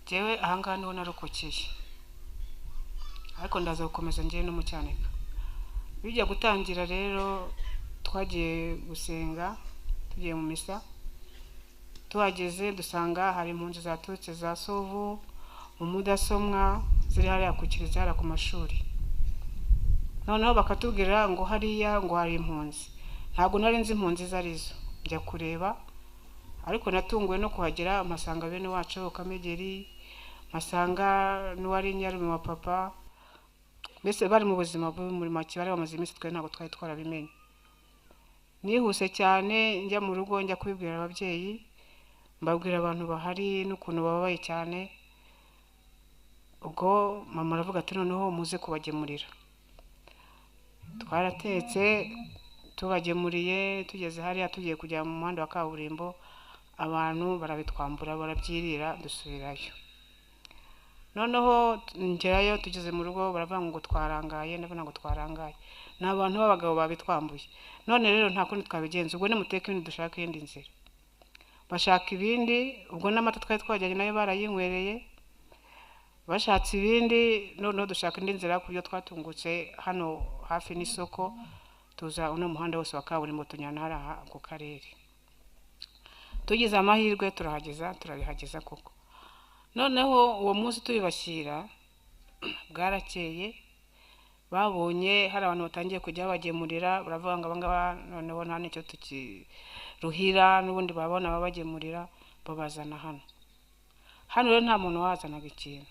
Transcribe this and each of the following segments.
jewe ahangaha niho narokokeye ariko ndaza gukomeza ngiye no mu Cyanika. Bijya gutangira rero twagiye gusenga tugiye mu misa, tuhageze dusanga hari impunzi zaturutse za Sovu mu Mudasomwa ziri hariya ku Kiliziya ku mashuri. Noneho bakatubwira ngo hariya ngo hari impunzi. Ntabwo nari nzi impunzi zarizo, njya kureba ariko natunguwe no kuhagera masanga bene wacu Kamegeri, masanga n'uwari Nyarume wa papa, mbese bari mu buzima muri make bari bamaze iminsi twe ntabwo twari twarabimenye. Nihuse cyane njya mu rugo njya kubibwira ababyeyi, mbabwira abantu bahari n'ukuntu bababaye cyane. Ubwo mama aravuga ati noneho muze kubagemurira. Twaratetse tubagemuriye, tugeze hariya tugiye kujya mu muhanda wa kaburimbo, abantu barabitwambura barabyirira dusubirayo. Noneho ngerayo tugeze mu rugo baravuga ngo twarangaye, ndabona ngo twarangaye. N'abantu b'abagabo babitwambuye. None rero nta kundi twabigenza, ubwo nimuteke ibindi dushaka indi nzira. Bashaka ibindi, ubwo n'amata twari twajyanye nayo barayinywereye. Bashatse ibindi, noneho dushaka indi nzira kubyo twatungutse hano hafi n'isoko, tuza uno muhanda wose wa kaburimbo tunyana haraha ku karere. Tugize amahirwe turabihageza koko. Noneho uwo munsi tubibashyira bwarakeye, babonye hari abantu batangiye kujya bagemurira, baravuga ngo abangaba noneho nta nicyo tukiruhira, n'ubundi babona babagemurira babazana hano. Hano rero nta muntu wazanaga ikintu.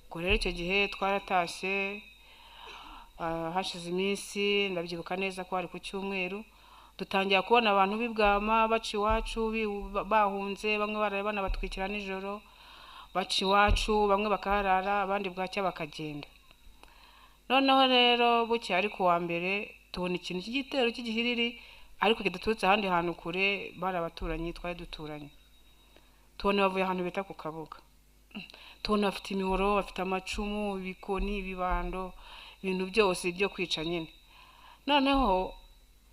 Ubwo rero icyo gihe twaratashye, hashize iminsi ndabyibuka neza ko ari ku Cyumweru, dutangira kubona abantu b'ibwama baca iwacu bahunze, bamwe barabana batwikira nijoro baca iwacu, bamwe bakaharara abandi bwacya bakagenda. Noneho rero buke ari ku wa mbere tubona ikintu cy'igitero cy'igihiriri ariko kidaturutse ahandi hantu kure, bari abaturanyi twari duturanye. Tubona bavuye ahantu bita ku Kabuga, tubona bafite imihoro, bafite amacumu, ibikoni, ibibando, ibintu byose byo kwica nyine. Noneho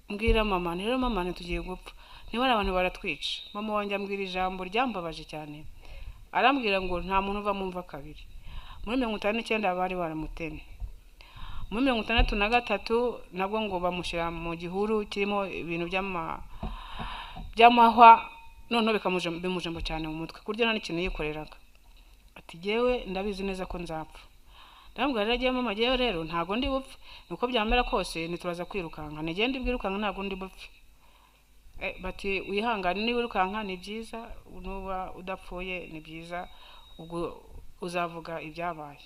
mbwira mama, rero mama tugiye gupfa, niba abantu baratwica. Mama wanjye ambwira ijambo ryambabaje cyane, arambwira ngo nta muntu uva mu mva kabiri. Muri 59 bari baramutemye, muri 63 nabwo ngo bamushyira mu gihuru kirimo ibintu by'amahwa, noneho bimujembo cyane mu mutwe kurya nta n'ikintu yikoreraga. Ati jewe ndabizi neza ko nzapfa. Ndambwira rero jewe mama, jewe rero ntago ndi bupfe, nuko byamera kose nituraza kwirukanka, nigende bwirukanka ntago ndi bupfe. Bati wihangane, ni wirukanka ni byiza, nuba udapfuye ni byiza, ubwo uzavuga ibyabaye.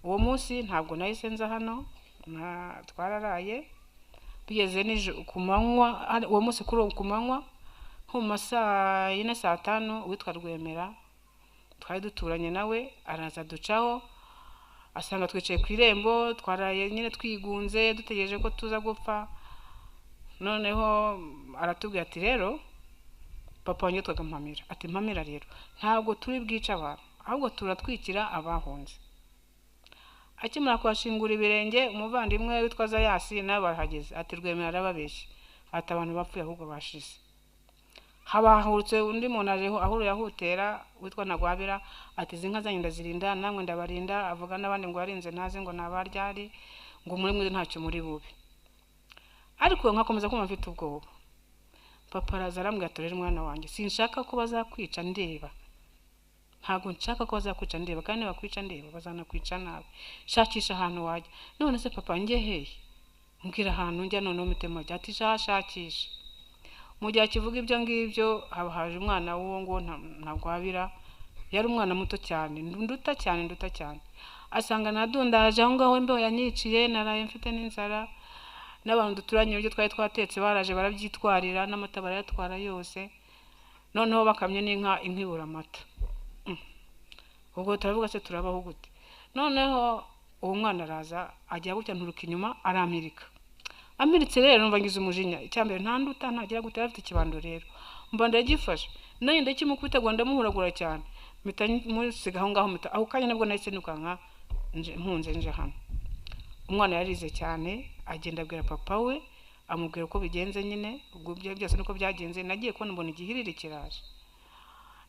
Uwo munsi ntabwo nahise nza hano, twararaye bigeze ku manywa. Uwo munsi kuri ku manywa nko mu masaa 4 saa 5 witwa Rwemera twari duturanye nawe araza ducaho, asanga twicaye ku irembo, twaraye nyine twigunze dutegereje ko tuza gupfa. Noneho aratubwira ati rero papa wanjye twaga Mpamira, ati Mpamira rero ntabwo turi bwica abantu, ahubwo turatwikira abahunze. Akimara kwashingura ibirenge, umuvandimwe witwa Zayasi nawe barahageze, ati Rwemera arababeshye, ati abantu bapfuye ahubwo bashize. Habahurutse undi muntu aje ahuru yahutera witwa Ntagwabira, ati zinka zanyu ndazirinda namwe ndabarinda, avuga n'abandi ngo yarinze ntaze ngo nabaryari, ngo muri mwe ntacyo muri bube. Ariko nkakomeza kumva mfite ubwoba. Papa araza arambwira ati rero mwana wanjye, sinshaka ko bazakwica ndeba, ntago nshaka ko bazakwica ndeba, kandi bakwica ndeba bazanakwica nawe, shakisha ahantu wajya. None se papa njye hehe? Mbwira ahantu njya noneho mitemo ati shakisha. Mu gihe kivuga ibyo ngibyo haje umwana w'uwo ngo Ntagwabira, yari umwana muto cyane, nduta cyane, asanga nadundaje aho ngaho mbeho yanyiciye, naraye mfite n'inzara, n'abantu duturanye ibyo twari twatetse baraje barabyitwarira, n'amata barayatwara yose. Noneho bakamye n'inka ibura amata. Ubwo turavuga se turabaho gute? Noneho uwo mwana araza ajya gutya nturuka inyuma aramirika. Amiritse rero numva ngize umujinya, icyambere ntanduta ntagira gutera afite ikibando rero. Mba ndagifashe, nayo ndakimukubita ndamuhuragura cyane. Mpita musiga aho ngaho, aho kanya nabwo nahise nukanka mpunze nje hano. Umwana yarize cyane, agenda abwira papa we, amubwira uko bigenze nyine, ubwo byose nuko byagenze. Nagiye kubona mbona igihiriri kiraje,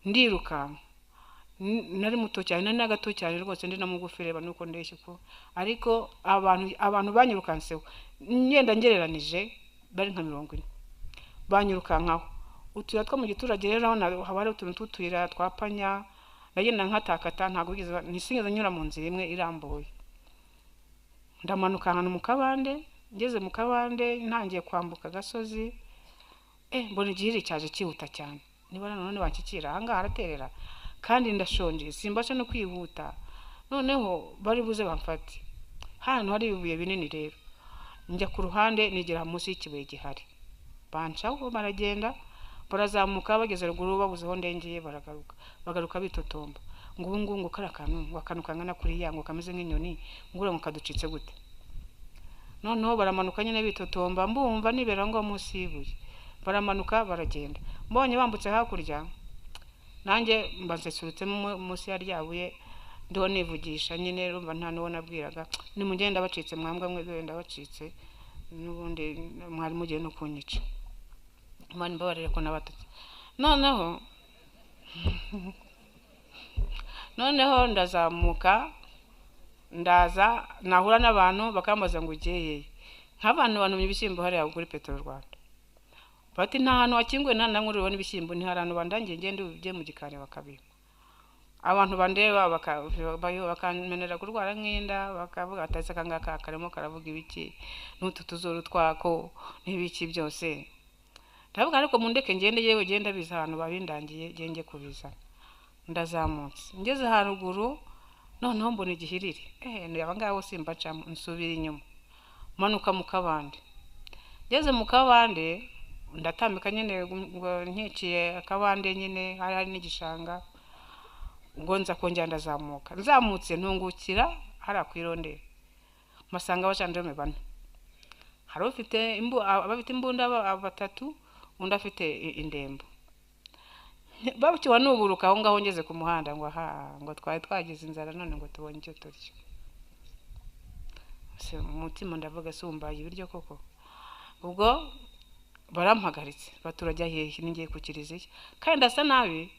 ndirukanka nari muto cyane nari nagato cyane rwose ndi na mugufi reba nuko ndeshye ko ariko abantu banyirukanseho ngenda ngereranije bari nka 40 banyirukankaho utuyira two mu giturage rero haba hari utuntu tw'utuyira twapanya nagenda nkatakata ntabwo nisingiza nyura mu nzira imwe irambuye ndamanuka ahantu mu kabande ngeze mu kabande ntangiye kwambuka gasozi mbona igihiri cyaje kihuta cyane niba none bankikira ahangaha haraterera kandi ndashonje simbasha no kwihuta noneho bari buze bamfate hano hari ibibuye binini rero njya ku ruhande nigera munsi y'ikibuye gihari bancaho baragenda barazamuka bageze ruguru babuzeho ndengeye bagaruka bitotomba ngo karakantu kangana kuri yango kameze nk'inyoni ngure ngo kaducitse gute noneho baramanuka nyine bitotomba mbumva nibera ngo munsi y'ibuye baramanuka baragenda mbonye bambutse hakurya nanjye mbazesurutse munsi ya ryabuye ndiho nivugisha nyine rumva nta nuwo nabwiraga ni mugenda bacitse mwambwa mwe genda bacitse n'ubundi mwari mugiye no kunyica mani babarire ko nabatutse noneho ndazamuka ndaza nahura n'abantu bakambaza ngo ugeye nk'abantu bantumye ibishyimbo hariya kuri Petro Rwanda bati nta hantu wakinguye nta namwe uribona ibishyimbo ni harano bandangiye ngende uje mu gikari bakabiba abantu bandeba bakamenera kurwara nk'inda bakavuga atase kangaka karimo karavuga ibiki n'utu tuzuru twako n'ibiki byose ndavuga ariko mundeke ngende yewe genda biza ahantu babindangiye genge kubiza ndazamutse ngeze haruguru noneho mbona igihirire abangabo simbaca nsubira inyuma manuka mu kabande ngeze mu kabande ndatambika nyine nkiciye akabande nyine hari n'igishanga ngo nza kongera ndazamuka nzamutse ntungukira harakwirondera masanga bacandome bane hari ufite abafite imbunda batatu undi afite indembo babukiwa nuburuka aho ngaho ngeze ku muhanda ngo twari twagize inzara none ngo tubonye icyo turya se umutima ndavuga sumbaye ibiryo koko ubwo barampagaritse baturajya hehe ningiye kukiriziye kandi ndasa nabi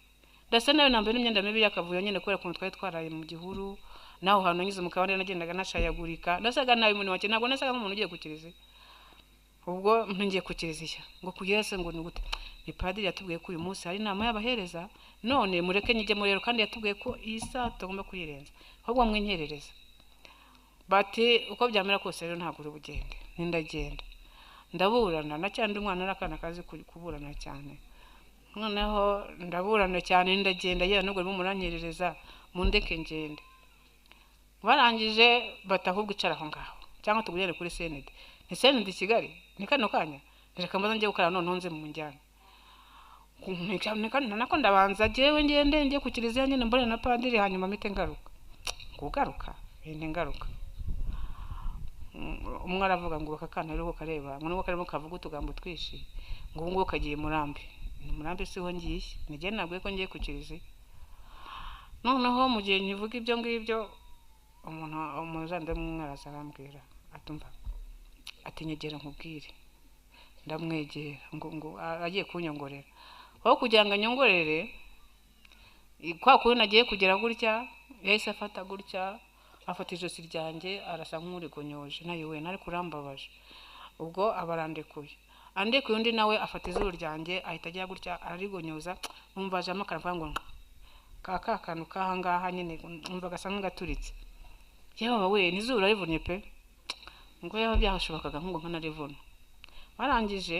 nambaye n'imyenda mibi yakavuyo nyine kubera ko twari twaraye mu gihuru naho hano ngize mu kabande nagendaga nashayagurika ndasaga nabi umuntu wake ntabwo nasaga nk'umuntu ugiye kukiriziye ubwo ngiye kukiriziye ngo kugese ngo ni gute ni padiri yatubwiye ko uyu munsi hari inama y'abahereza none mureke njye murero kandi yatubwiye ko iyi saa tugomba kuyirenza ahubwo mwenkerereza bati uko byamera kose rero ntabwo uri bugende ndagenda ndaburana nacyandi umwana arakana kazi kuburana cyane noneho ndaburana cyane ndagenda yera nubwo muranyerereza mundeke ngende barangije batahubwo icara aho ngaho cyangwa tugurere kuri Senede ni Senede Kigali ni kano kanya reka mbaza njye gukara none nze mu njyana nako ndabanza jewe ngende ngiye kukiriziya nyine mbone na padiri hanyuma mite ngaruka ngaruka umwe aravuga ngo akakana rero kareba ngo nuko karimo kavuga utugambo twishi ngo ngo kagiye murambe siho ngiye nige nabwe ko ngiye kukiriziya noneho mu gihe nyivuga ibyo ngibyo umuzande mwaraza arambwira atumva atinyegera nkubwire ndamwegera ngo agiye kunyongorera aho kugira ngo nyongorere kwa kuri nagiye kugera gutya yahise afata gutya afata ijosi ryanjye arasa nk'urigonyoje nayo we nari kurambabaje ubwo abarandekuye andekuye undi nawe afata izuru ryanjye ahita ajya gutya ararigonyoza numvaje amakara ngo kantu kahangaha nyine umva gasa nk'agaturitse yewe we nizuru arivunye pe ngo yaba byahashobokaga ngo nkanarivuna barangije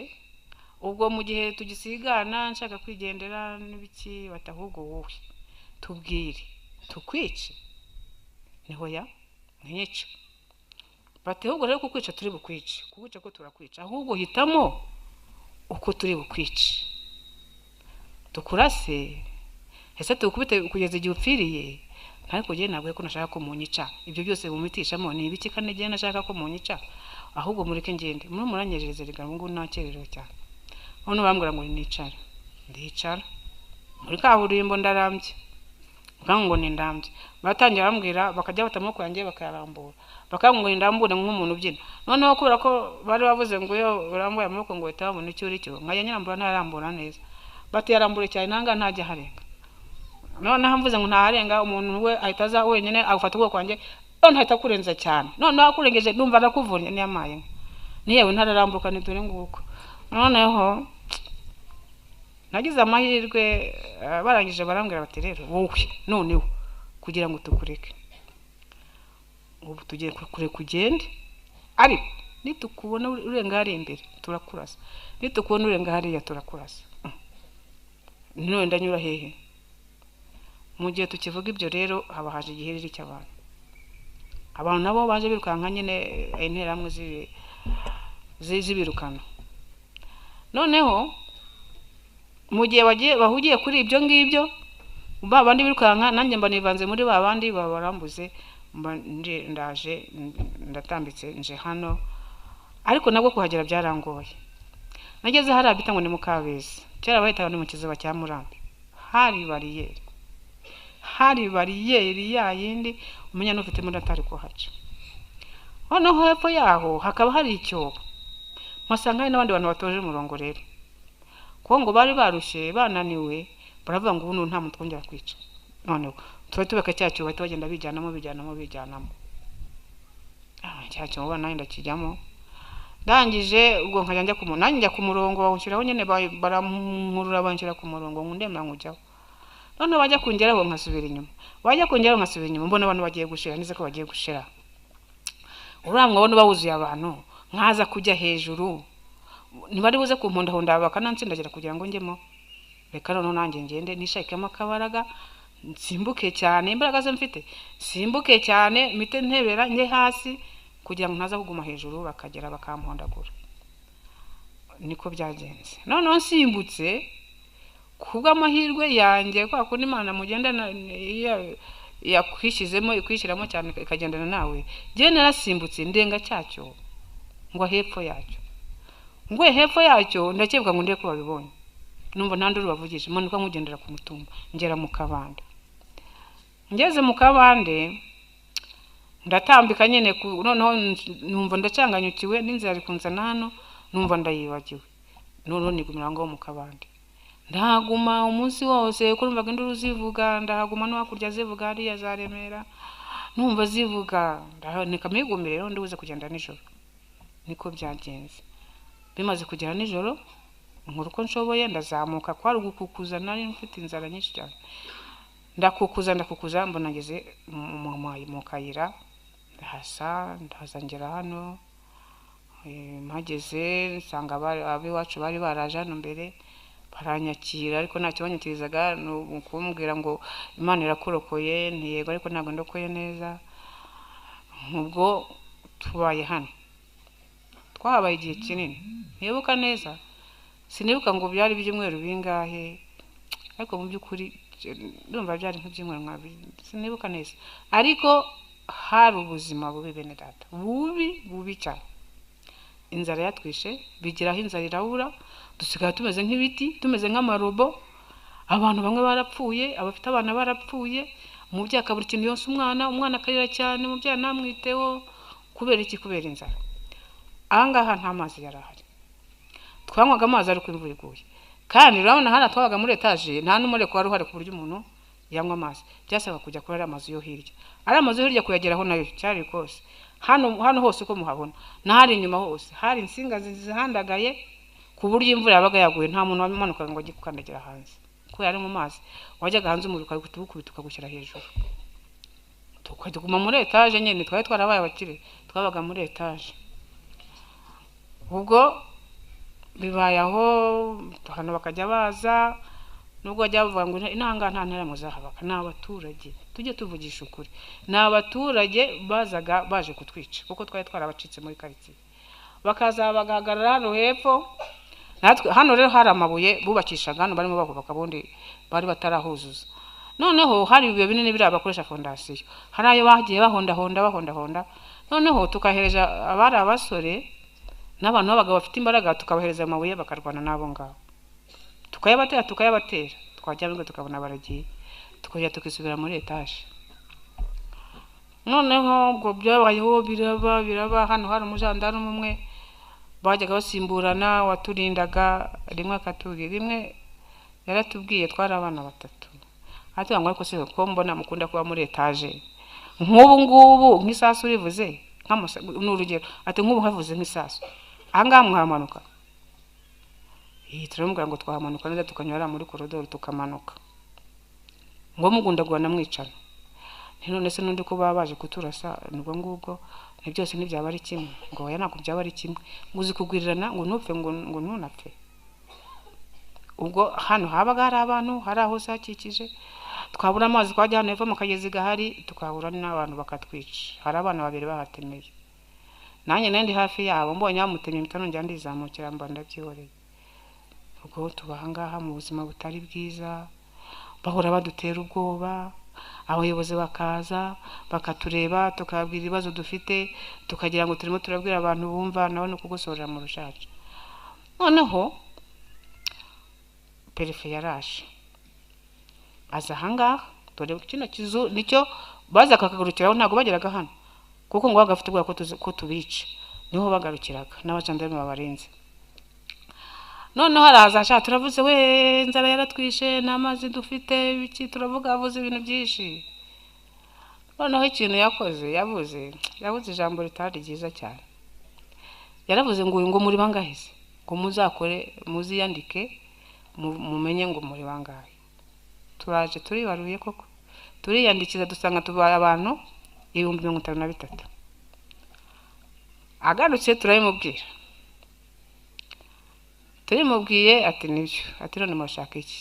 ubwo mu gihe tugisigana nshaka kwigendera n'ibiki batahubwo wowe tubwire tukwice niho ya nyice batehubwo rero kukwica turi bukwice kuguca ko turakwica ahubwo hitamo uko turi bukwice tukurase ese tukubite kugeza igihe upfiriye ariko je nabwo ko nashaka ko munyica ibyo byose mumitishamo ni ibiki kandi je nashaka ko munyica ahubwo mureke ngende muri muranyerereze riga ngo nakerero cyane none bambwira ngo nicara ndicara muri kaburimbo ndarambye ngo ni ndambye batangira bambwira bakajya batamoko yanjye bakarambura bakambwira indambure nk'umuntu ubyina noneho kubera ko bari bavuze ngo yo urambuye amaboko ngo itabona icyo uri cyo nkaya nyirambura ntarambura neza bati yarambure cyane nanga ntajya harenga none hamvuze ngo ntaharenga umuntu we ahita aza wenyine agufata ubwoko kwanjye none ahita kurenza cyane none akurengeje ndumva nakuvunye niyamaye niyewe ntararambuka nidure nguko noneho nagize amahirwe barangije barambwira bati rero wowe noneho kugira ngo tukureke ubu tugiye kure kugende ariko nitukubona urenga hari imbere turakurasa nitukubona urenga hariya turakurasa none ndanyura hehe mu gihe tukivuga ibyo rero haba haje igihiriri cy'abantu abantu nabo baje birukanka nyine interamwe zibirukana noneho mu gihe bahugiye kuri ibyo ngibyo babandi birukanka nanjye mba nivanze muri babandi babarambuze ndaje ndatambitse nje hano ariko nabwo kuhagera byarangoye nageze hari abita ngo ni Mukabezi cyera bahita ni mu kiziba cya Murambi hari bariyeri ya yindi umenya n'ufite muri atari ko haca noneho hepfo yaho hakaba hari icyobo masanga hari n'abandi bantu batoje umurongo rero kuko ngo bari barushye bananiwe baravuga ngo ubu nta muntu twongera kwica noneho tubeka cyacu bahita bagenda bijyanamo cyacu ubona nayo ndakijyamo ndangije ubwo nkajya njya njya ku murongo bawushyiraho nyine baramurura banshyira ku murongo ngundemera nkujyaho none bajya kongeraho nkasubira inyuma mbona abantu bagiye gushira nize ko bagiye gushira uramwe abone bawuzuye abantu nkaza kujya hejuru ntibari buze kumpondahonda bakanansindagira kugira ngo njyemo reka none nanjye ngende nishakemo akabaraga nsimbuke cyane imbaraga ze mfite simbuke cyane mite ntebera nge hasi kugira ngo ntaza kuguma hejuru bakagera bakampondagura niko byagenze none nsimbutse kubw'amahirwe yanjye kwa kundi Imana mugendana yakwishyizemo ikwishyiramo cyane ikagendana nawe je narasimbutse ndenga cyacyo ngo hepfo yacyo ndakebwa ngo ndeke ko babibonye numva ntanduru bavugije manuka nkugendera ku mutumba ngera mu kabande ngeze mu kabande ndatambika nyene noneho numva ndacanganyukiwe n'inzira ari kunzana hano numva ndayibagiwe none nigumira ngo mu kabande ndaguma umunsi wose kurumvaga induru zivuga ndahaguma no hakurya zivuga ari yazaremera numva zivuga nikamigumire rero ndibuze kugenda nijoro niko byagenze bimaze kugera nijoro nkuruko nshoboye ndazamuka kwari gukukuza nari mfite inzara nyinshi cyane ndakukuza mbona ngeze mu kayira ndaza ngera hano mpageze nsanga abiwacu bari baraje hano mbere baranyakira ariko ntacyo banyakirizaga kumbwira ngo Imana irakurokoye ntiyego ariko ntabwo ndokoye neza ubwo tubaye hano twahabaye igihe kinini ntibuka neza sinibuka ngo byari by'umweru bingahe ariko mu by'ukuri ndumva byari nk'iby'umweru sinibuka neza ariko hari ubuzima bubi bene data bubi cyane inzara yatwishe bigiraho inzara irabura dusigaye tumeze nk'ibiti tumeze nk'amarobo abantu bamwe barapfuye abafite abana barapfuye umubyeyi akabura ikintu yose umwana akarira cyane umubyeyi namwiteho kubera inzara ahangaha nta mazi yarahari twanywaga amazi ariko imvura iguye kandi urabona hano twabaga muri etaje nta n'umureko wari uhari ku buryo umuntu yanywa amazi byasaba kujya kuri ari amazu yo hirya ari amazu yo hirya kuyageraho nayo cyari kose hano hose uko muhabona nahari inyuma hose hari insinga zihandagaye ku buryo imvura yabaga yaguye nta muntu wamanukaga ngo ajye kukandagira hanze ko yari mu mazi wajyaga hanze umuriro ukagukubita ukagushyira hejuru tukaguma muri etaje nyine twari twarabaye abakire twabaga muri etaje ubwo bibaye aho hano bakajya baza nubwo bajya bavuga ngo inanga nta ntera muzahabaka n'abaturage tujye tuvugisha ukuri n'abaturage bazaga baje kutwica kuko twari twarabacitse muri quartier bakaza bagahagarara hano hepfo natwe hano rero hari amabuye bubakishaga hano barimo bakubaka bundi bari batarahuzuza noneho hari ibibuye binini biri abakoresha fondasiyo hari ayo bagiye bahonda noneho tukahereja abari abasore n'abantu b'abagabo bafite imbaraga tukabahereza amabuye bakarwana nabo ngabo tukayabatera twajya ngo tukabona baragiye tukajya tukisubira muri etaje noneho ubwo byabayeho biraba hano hari umujandarume umwe bajyaga basimburana waturindaga rimwe akatubwira rimwe yaratubwiye twari abana batatu ati ngo ariko se ko mbona mukunda kuba muri etage nk'ubu ngubu nk'isasu rivuze n'urugero ati nk'ubu havuze nk'isasu ahangaha mwamanuka turamubwira ngo twahamanuka neza tukanyura muri koridoro tukamanuka ngo mugundagwa namwicana none se n'undi ko baba baje kuturasa nubwo ngubwo ni byose ntibyaba ari kimwe ngo oya ntabwo byaba ari kimwe ngo uzi kugwirirana ngo ntupfe ngo ntunapfe ubwo hano habaga hari abantu hari aho sakikije twabura amazi twajya hano eva mu kagezi gahari tukahura n'abantu bakatwica hari abana babiri bahatemeye nanjye nandi hafi yabo mbonye bamutemye mitano njya ndizamukira mba ndabyihoreye ubwo tubaha ngaha mu buzima butari bwiza bahora badutera ubwoba abayobozi bakaza bakatureba tukabwira ibibazo dufite tukagira ngo turimo turabwira abantu bumva nawe no kugosorera mu rushaje noneho perefe yarashe aza ahangaha dore kino kizu nicyo baza kakagurukiraho ntago bageraga hano kuko ngo bagafite ubwoba ko tubica niho bagarukiraga n'abacandarume babarinze noneho haraza ashaka turavuze we nzara yaratwishe n'amazi dufite biki turavuga avuze ibintu byinshi noneho ikintu yavuze ijambo ritari ryiza cyane yaravuze ngo muri bangahise ngo muzakore muziyandike mumenye ngo muri bangahe turaje turibaruye koko turiyandikiza dusanga tubaye abantu 53,000 agarutse turayimubwira turimubwiye ati nibyo ati none mushaka iki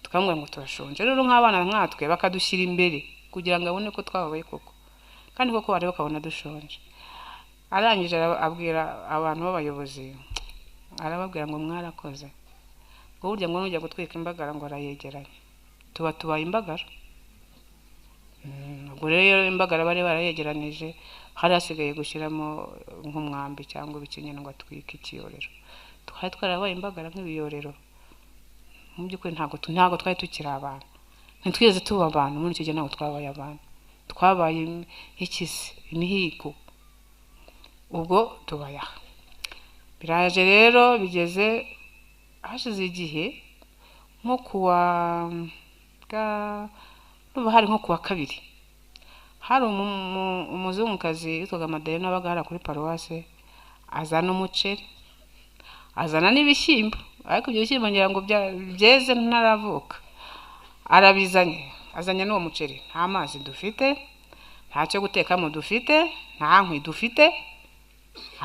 tukamubwira ngo turashonje rero nk'abana nkatwe bakadushyira imbere kugira ngo abone ko twababaye koko kandi koko bari bakabona dushonje arangije abwira abantu b'abayobozi arababwira ngo mwarakoze ngo burya ngo nujya gutwika imbagara ngo arayegeranye tubaye imbagara ubwo rero imbagara bari barayegeranije hari hasigaye gushyiramo nk'umwambi cyangwa ibikinyene ngo atwike ikiyorero twari twarabaye imbagara nk'ibiyorero mu by'ukuri ntago twari tukiri abantu ntitwigeze tuba abantu muri icyo gihe ntago twabaye abantu twabaye ikisi imihigo ubwo tubaya biraje rero bigeze hashize igihe nko hari nko kuwa kabiri hari umuzungukazi yitwaga Madalena wabaga kuri paruwase azana umuceri azana n'ibishyimbo ariko ibyo bishyimbo ngira ngo byeze ntaravuka arabizanye azanye n'uwo muceri nta mazi dufite nta cyo gutekamo dufite nta nkwi dufite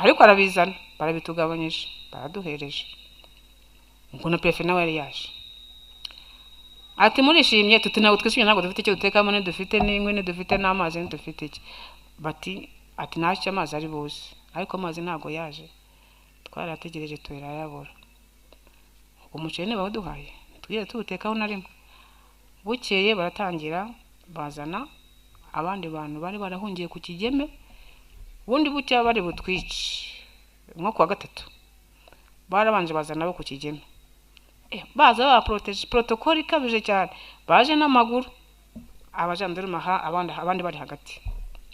ariko arabizana barabitugabanyije baraduhereje ngo na perefe nawe yari yaje ati murishimye tuti ntabwo twishimye ntabwo dufite icyo dutekamo dufite n'inkwi dufite n'amazi dufite iki bati ati ntacyo amazi ari buze ariko amazi ntabwo yaje twarategereje turayabura umuceri ne bawuduhaye tugiye tuwutekaho na rimwe bukeye baratangira bazana abandi bantu bari barahungiye ku Kigeme ubundi bucya bari butwice nko kuwa gatatu barabanje bazana abo ku Kigeme baza ba protocol ikabije cyane baje n'amaguru abajandarume abandi bari hagati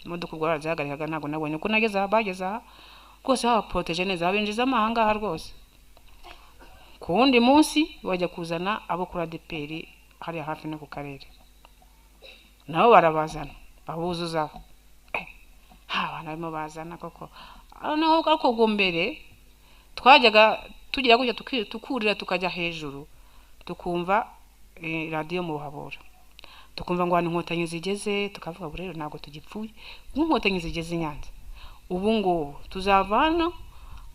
imodoka ubwo barazahagarikaga ntabwo nabonye ko bageza rwose baba protege neza babinjiza amahanga aha rwose ku wundi munsi bajya kuzana abo kuri ADPR hariya hafi no ku karere nabo barabazana babuzuza abana barimo bazana koko noneho ariko mbere twajyaga tugira gutya tukurira tukajya hejuru tukumva radio mu Ruhabura tukumva ngo abantu inkotanyi zigeze tukavuga rero ntabwo tugipfuye inkotanyi zigeze Nyanza ubu ngo tuzavana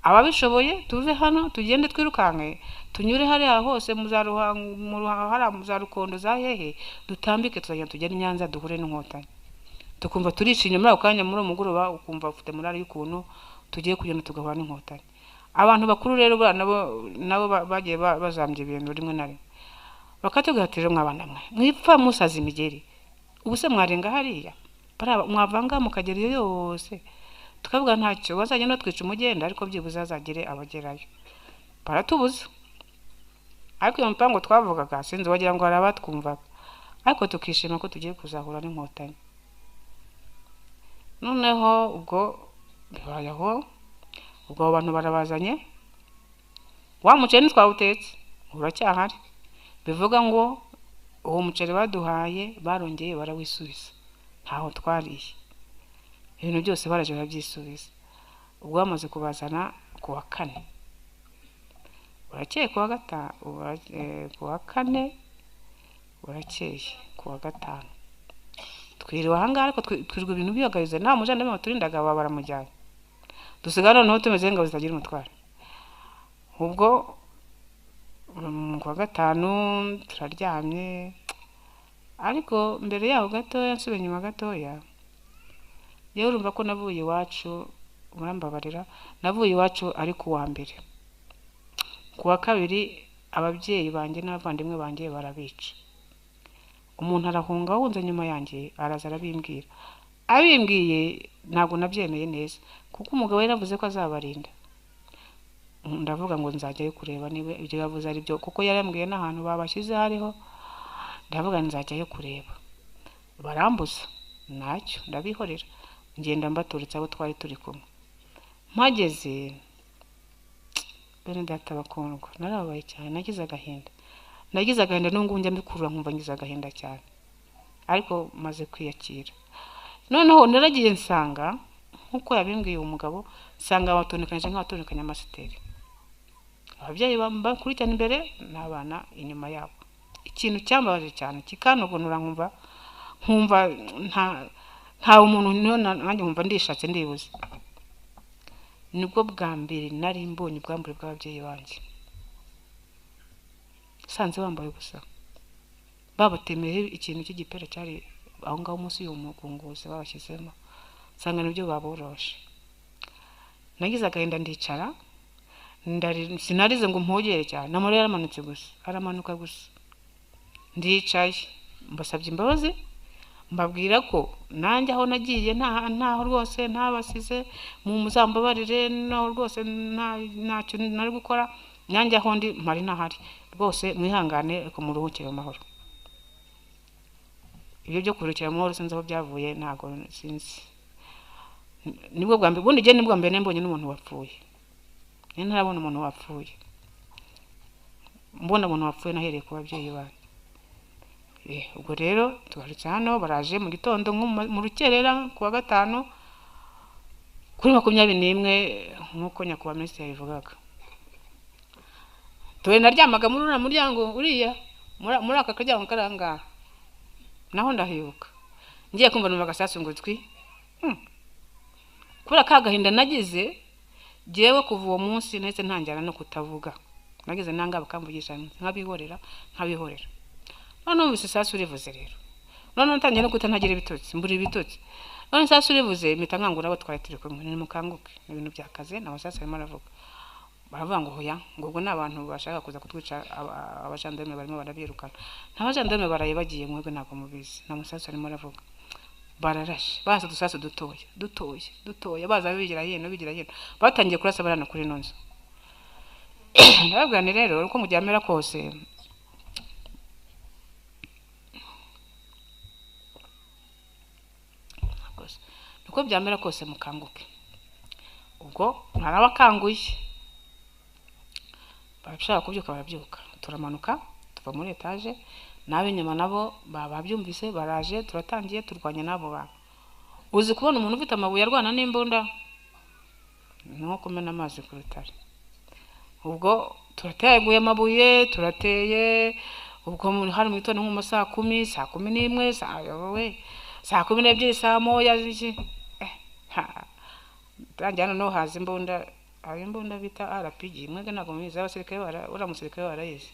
ababishoboye tuve hano tugende twirukanke tunyure hariya hose muzarukondo za hehe dutambike tuzajya tugera Nyanza duhure n'inkotanyi tukumva turishimye muri akanya muri umugoroba ukumva ufite murari y'ukuntu tugiye kugenda tugahura n'inkotanyi abantu bakuru rero nabo bagiye bazambye ibintu rimwe na rimwe bakatugatira mwabana mwe mwipfa musaza imigeri ubuse mwarenga hariya mwavanga mukagera yose tukavuga ntacyo bazajya no twica umugenda ariko byibuze azagire abagerayo baratubuza ariko iyo mpango twavugaga sinzi wagira ngo arabatwumvaga ariko tukishima ko tugiye kuzahura n'inkotanyi noneho ubwo bibayeho ubwo abantu barabazanye wa muceri twawutetse uracyahari bivuga ngo uwo muceri baduhaye barongeye barawisubiza, ntaho twariye, ibintu byose baraje barabyisubiza. Ubwo bamaze kubazana ku wa kane, burakeye ku wa gatanu, ku wa kane burakeye ku wa gatanu twiriwe ahangaha, ariko twirirwa ibintu bihagaze, nta mujandame baturindaga, baba baramujyanye, dusigara noneho tumeze nk'ingabo zitagira umutwaro. Ubwo ku wa gatanu turaryamye, ariko mbere yaho gatoya, nsubiye inyuma gatoya, yewe urumva ko navuye iwacu, murambabarira, navuye iwacu ari ku wa mbere. Ku wa kabiri ababyeyi banjye n'abavandimwe banjye barabica, umuntu arahunga wunze nyuma yanjye, araza arabimbwira. Abimbwiye ntabwo nabyemeye neza, kuko umugabo yaravuze ko azabarinda. Ndavuga ngo nzajyayo kureba niba ibyo yavuze ari byo, kuko yarambwiye n'ahantu babashyize hariho. Ndavuga nzajyayo kureba, barambuza ntacyo, ndabihorera, ngenda mbaturitse abo twari turi kumwe. Mpageze, bene data bakundwa, narababaye cyane, nagize agahinda n'ubwo njya mbikurura nkumva ngize agahinda cyane, ariko maze kwiyakira. Noneho naragiye nsanga nkuko yabimbwiye umugabo, nsanga abatondekanyije nk'abatondekanya amasiteri, ababyeyi bakurikirana imbere n'abana inyuma yabo. Ikintu cyambabaje cyane kikanogonora, nkumva nta umuntu nanjye nkumva ndishatse ndibuze. Nibwo bwa mbere nari mbonye ubwambure bw'ababyeyi banjye, sanze bambaye gusa, babatemeye ikintu cy'igipera cyari aho ngaho munsi y'umugunguzi babashyizemo, nsanga nibyo baboroshe. Nagize agahinda ndicara, sinarize ngo mpogere cyane, namara yaramanutse gusa, aramanuka gusa. Ndicaye mbasabye imbabazi, mbabwira ko nanjye aho nagiye ntaho rwose ntabasize, mu muzambabarire, naho rwose ntacyo nari gukora, nanjye aho ndi mpari ntahari, rwose mwihangane ko muruhukire mu mahoro. Ibyo byo kuruhukira mu mahoro sinzi aho byavuye, ntago sinzi. Nibwo bwa mbere, ubundi ngiye nibwo mbere nembonye n'umuntu wapfuye, ntarabona umuntu wapfuye. Mbona umuntu wapfuye nahereye ku babyeyi banjye. Ubwo rero tugarutse hano, baraje mu gitondo mu rukerera ku wa gatanu kuri 21 nk'uko nyakubahwa minisitiri yabivugaga. Tuwe naryamaga muri uriya muryango uriya, muri aka karyango karangaha, naho ndahibuka ngiye kumva numva agasasu ngo twi. Kubera ka gahinda nagize, jewe kuva uwo munsi nahise ntangira no kutavuga, nagize nanga bakamvugisha nkabihorera. None isasu rivuze rero, none ntangiye no kutantagira ibitotsi, mbura ibitotsi. None isasu rivuze mpita nkangura abo twari turi kumwe, ni mukanguke, ibintu byakaze, naho sasa arimo aravuga. Baravuga ngo hoya, ngo ubwo n'abantu bashaka kuza kutwica, abajandarume barimo barabirukana. N'abajandarume baraye bagiye, mwebwe ntabwo mubizi, na musasu arimo aravuga. Bararashe, baza dusasu dutoya, baza bigira hino, batangiye kurasa barana kuri nonzo. Ndababwira rero uko muryamera kose, uko byamera kose mukanguke. Ubwo ntarabakanguye, barashaka kubyuka barabyuka, turamanuka tuva muri etage, n'ab'inyuma nabo babyumvise baraje, turatangiye turwanya nabo bantu. Uzi kubona umuntu ufite amabuye arwana n'imbunda, no kumena amazi ku rutare. Ubwo turateguye amabuye, turateye. Ubwo hari mu gitondo nko mu saa 10, saa 11, saa 12, saa moya ziki. Tanjyana no haza imbunda, ayo imbunda bita RPG, mwege ntabwo mubizi, abasirikare uramusirikare barayizi.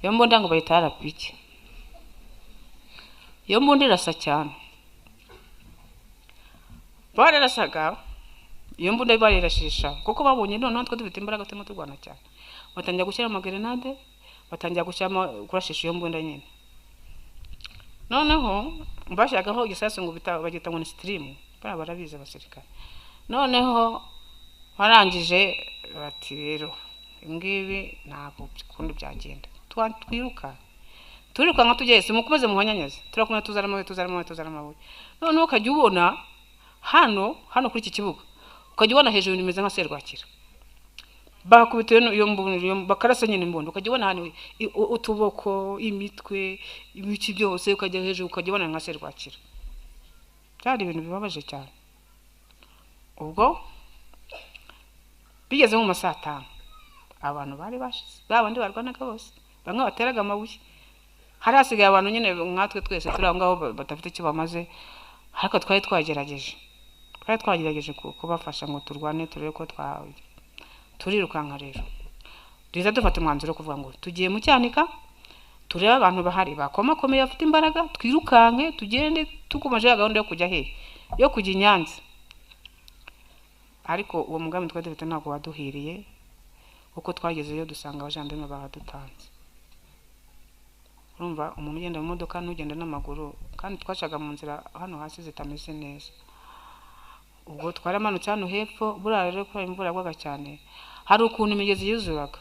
Iyo mbunda ngo bayita RPG. Iyo mbunda irasa cyane. Bararasaga, iyo mbunda barirashisha, kuko babonye none twe dufite imbaraga turimo turwana cyane. Batangiye gushyira amagrenade, batangiye kurashisha iyo mbunda nyine. Noneho mbashagaho igisasu ngo bagita ngo ni stream, barabizi abasirikare. Noneho barangije bati rero ingibi ntabwo kundi byagenda, twiruka nka tugeze mukomeze muhanyanyaze, turakomeza tuzara amabuye. Noneho ukajya ubona hano kuri iki kibuga, ukajya ubona hejuru nimeze nka serwakira, bakubitewe iyo mbundu bakarasa nyine imbundu ukajya ubona hano utuboko imitwe ibiki byose ukajya hejuru ukajya ubona nka serwakira. Byari ibintu bibabaje cyane. Ubwo bigeze mu masaa 5 abantu bari bashize babandi barwanaga bose bamwe bateraga amabuye. Hari hasigaye abantu nyine nkatwe twese turi aho ngaho batafite icyo bamaze, ariko twari twagerageje kubafasha ngo turwane turebe ko turirukanka rero. Riza dufata umwanzuro kuvuga ngo tugiye mu cyanika tureba abantu bahari bakomakomeye bafite imbaraga twirukanke tugende tukomeje gahunda yo kujya yo kujya Nyanza. Ariko uwo mugambi twari dufite ntabwo waduhiriye uko twagezeyo dusanga abajandarume bahadutanze. Urumva umuntu ugenda mu modoka n'ugenda n'amaguru kandi twacaga mu nzira hano hasi zitameze neza. Ubwo twaramanutse hano hepfo burara rero ko imvura yagwaga cyane hari ukuntu imigezi yuzuraga.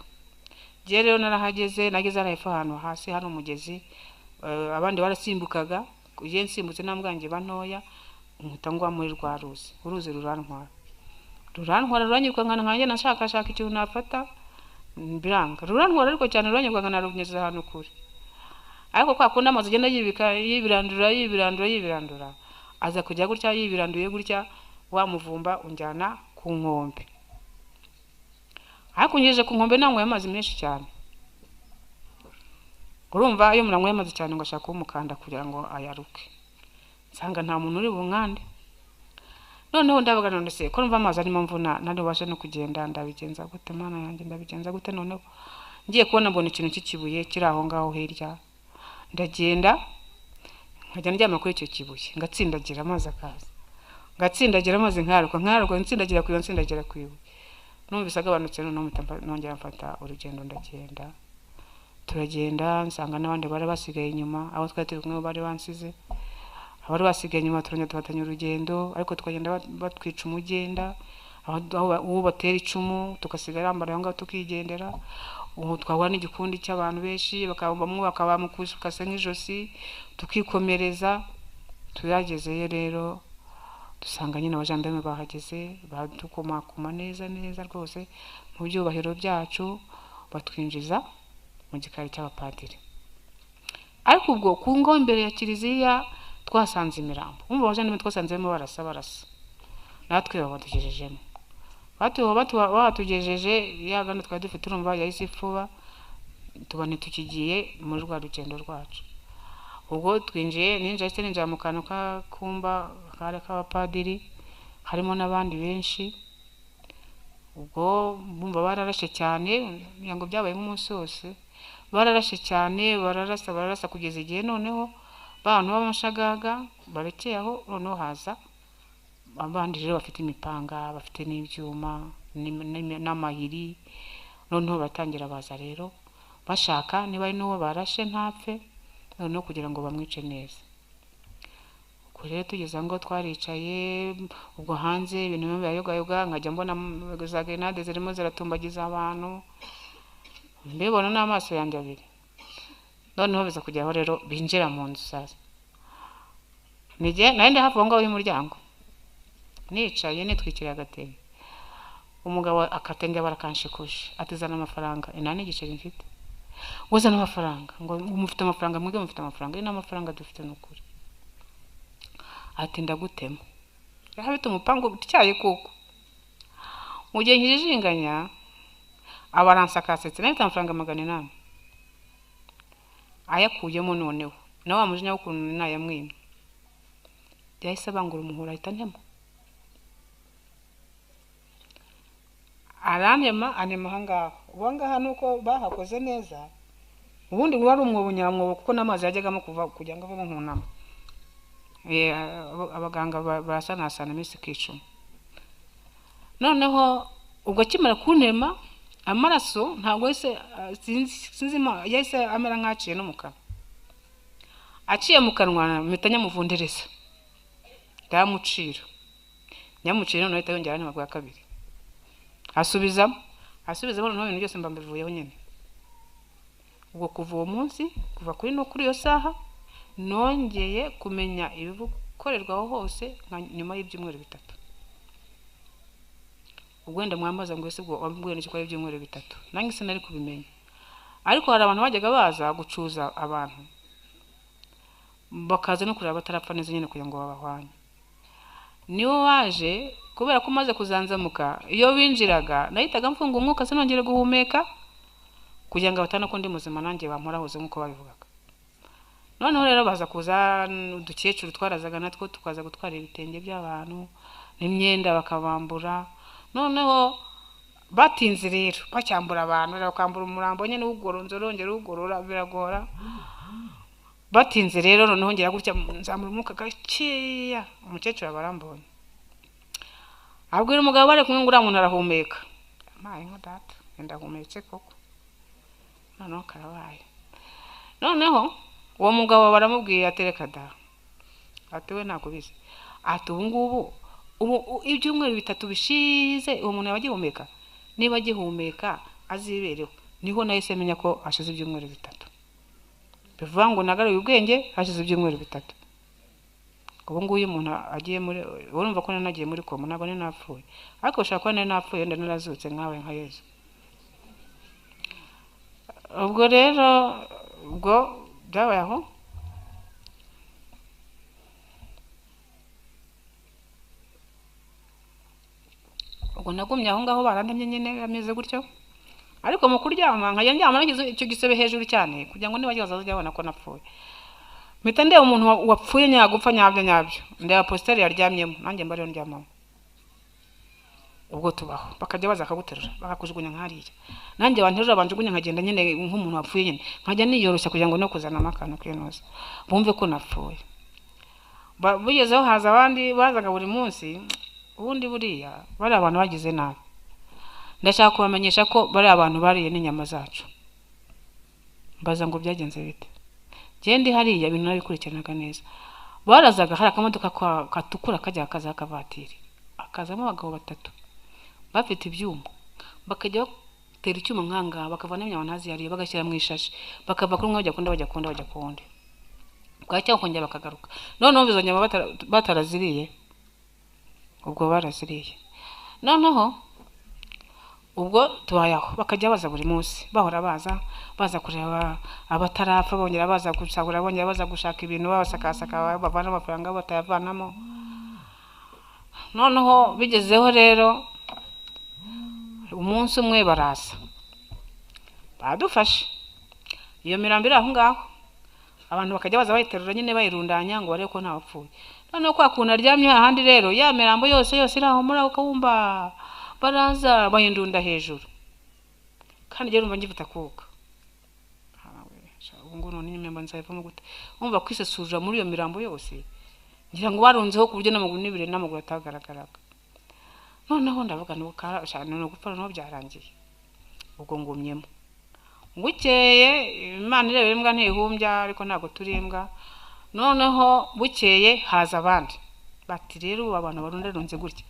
Je rero narahageze nageze hepfo hano hasi hari umugezi, abandi barasimbukaga je nsimbutse nambwanje bantoya nkutangwa muri rwa uruzi rurantwara ruranyirwa nkanje nashaka ikintu nafata biranga rurantwara ariko cyane ruranyirwa nkanarunyeze ahantu kure. Ariko kwa kundi amazi agenda yibirandura aza kujya gutya yibiranduye gutya wamuvumba unjyana ku nkombe. Ariko ngejeje ku nkombe nanywe amazi menshi cyane. Urumva iyo muranywe amazi cyane ngo ashaka umukanda kugira ngo ayaruke, nsanga nta muntu uri bunkande. Noneho ndabaga none se ko numva amazi arimo mvuna nari washe no kugenda ndabigenza gute mana yanjye ndabigenza gute. Noneho ngiye kubona mbona ikintu cy'ikibuye kiri aho ngaho hirya, ndagenda nkajya ndyama kuri icyo kibuye ngatsindagira amazi akaza ngatsindagira amazi nkaruka nsindagira kwiwe. Numvise agabanutse nongera mfata urugendo ndagenda turagenda nsanga n'abandi bari basigaye inyuma abo twari turi kumwe bari bansize. Abari basigaye inyuma turongera tufatanya urugendo ariko twagenda batwica umugenda aho batera icumu tugasigara ambara aho ngaho tukigendera. Ubu twahura n'igikundi cy'abantu benshi bakabamukuje ukase nk'ijosi tukikomereza. Turagezeyo rero dusanga nyine abajandarume bahageze badukomakoma neza rwose mu byubahiro byacu batwinjiza mu gikari cy'abapadiri. Ariko ubwo ku ngo imbere ya kiliziya twasanze imirambo. Umva abajandarume twasanzemo barasa natwe babadugejejemo batugejeje yagana twari dufite urumva yahise ipfuba tubone tukigiye muri rwa rugendo rwacu. Ubwo twinjiye ninjira mu kantu kumba kare k'abapadiri harimo n'abandi benshi. Ubwo bumva bararashe cyane ngo byabaye nk'umunsi wose bararashe cyane bararasa kugeza igihe noneho bantu b'amashagaga barekeye aho. Noneho haza abandi rero bafite imipanga bafite n'ibyuma n'amahiri. Noneho batangira baza rero bashaka niba ari n'uwo barashe ntapfe noneho kugira ngo bamwice neza. Ubwo rero tugeze ngo twaricaye ubwo hanze ibintu byayogayoga nkajya mbona za grenade zirimo ziratumbagiza abantu mbibona n'amaso yanjye abiri. Noneho biza kujyaho rero binjira mu nzu sasa nari hafi aho ngaho y'umuryango nicaye nitwikiriye agatenge. Umugabo akatenge barakanshikuje ati zana amafaranga inani igiceri mfite. Wazana amafaranga ngo mufite amafaranga mwige mufite amafaranga ina amafaranga dufite n'ukuri. Ati ndagutema yahabita umupango bityaye koko mu gihe nkijinganya abaransakasetse nafite amafaranga 800 ayakuyemo. Noneho nawe amujinya ukuntu nayamwima yahise bangura umuhora ahita ntema anema hangaho. Ubangaha nuko bahakoze neza ubundi wari umwobo nyamwobo kuko n'amazi yajyagamo kuva kujya ngo ave nkunama. Abaganga barasanasana iminsi kicuma. Noneho ubwo kimara kuntema amaraso ntabwo sinzima yahise amera nk'aciye no mu kanwa. Aciye mu kanwa mpita nyamuvundereza ndamucira nyamucira noneho yongera n'amagwa ya kabiri asubizamo noneho ibintu byose mba mbivuyeho nyine. Ubwo kuva uwo munsi kuva kuri iyo saha nongeye kumenya ibikorerwaho hose nyuma y'ibyumweru 3. ubwo wenda mwambaza ngo ese ubwo wambwiye n'iki ko ari ibyumweru bitatu nange sinari kubimenya ariko hari abantu bajyaga baza gucuza abantu bakaza no kureba batarapfa neza nyine kugira ngo babahwanye niwo waje kubera ko maze kuzanzamuka iyo winjiraga nahitaga mfunga umwuka sinongere guhumeka kugira ngo batana ko ndi muzima nanjye bamporahoze nkuko babivugaga noneho rero baza kuza udukecuru twarazaga natwo tukaza gutwara ibitenge by'abantu n'imyenda bakabambura noneho batinze rero bacyambura abantu bakambura umurambo nyine ugoronzo rongera ugorora biragora batinze rero noneho ngera gutya nzamura umwuka gakeya umukecuru abarambonye abwira umugabo bare kumwe ngura umuntu arahumeka amaye nko data ndahumetse koko noneho karabaye noneho uwo mugabo baramubwiye atereka da ati we ntabwo bizi ati ubu ibyumweru bitatu bishize uwo muntu yabagihumeka niba agihumeka azibereho niho nahise menya ko ashize ibyumweru bitatu bivuga ngo nagaruye ubwenge hashize ibyumweru bitatu ubu nguyu umuntu agiye muri urumva ko nanagiye muri koma nabone napfuye ariko ushaka ko napfuye nda narazutse nkawe nka Yesu ubwo rero ubwo byabaye aho ubwo nagumye aho ngaho barandamye nyine ameze gutyo ariko mu kuryama nkajya ndyama nagize icyo gisebe hejuru cyane kugira ngo nibagiye bazajya babona ko napfuye mpita ndeba umuntu wapfuye nyagupfa nyabyo ndeba posteri yaryamyemo nanjye mbariyo ndyamamo ubwo tubaho bakajya baza akaguterura bakakujugunya nkariya nanjye banterura banjugunya nkagenda nyine nk'umuntu wapfuye nyine nkajya niyoroshya kugira ngo no kuzana amakano kwinoza bumve ko napfuye bugezeho haza abandi bazaga buri munsi ubundi buriya bari abantu bagize nabi ndashaka kubamenyesha ko bari abantu bariye n'inyama zacu mbaza ngo byagenze bite gende hariya ibintu nabikurikiranaga neza barazaga hari akamodoka katukura kajya kaza akavatiri akazamo abagabo batatu bafite ibyuma bakajya batera icyuma nkanga bakavana inyama ntazi yariye bagashyira mu ishashi bakava kuri umwe bajya kundi bwacyo kongera bakagaruka noneho bizo nyama bataraziriye ubwo baraziriye noneho ubwo tubayaho bakajya baza buri munsi bahora baza kureba abatarapfa bongera baza gusagura bongera baza gushaka ibintu babasakasaka bavana amafaranga batayavanamo noneho bigezeho rero umunsi umwe baraza badufashe iyo mirambo iri aho ngaho abantu bakajya baza bayiterura nyine bayirundanya ngo barebe ko nta wapfuye noneho kwa kuntu aryamye ahandi rero ya mirambo yose iri aho muri ako kabumba baraza bayindunda hejuru kandi rero umva ngifite akuka ubu ngo none nyemba nzayivamo gute umva kwisesura muri iyo mirambo yose ngira ngo barunzeho ku buryo n'amaguru n'ibire n'amaguru atagaragaraga noneho ndavuga nuko cyane no gupfa no byarangiye ubwo ngumyemo bukeye Imana irebera imbwa ntihumbya ariko ntago turimbwa noneho bukeye haza abandi bati rero abantu barunderunze gutya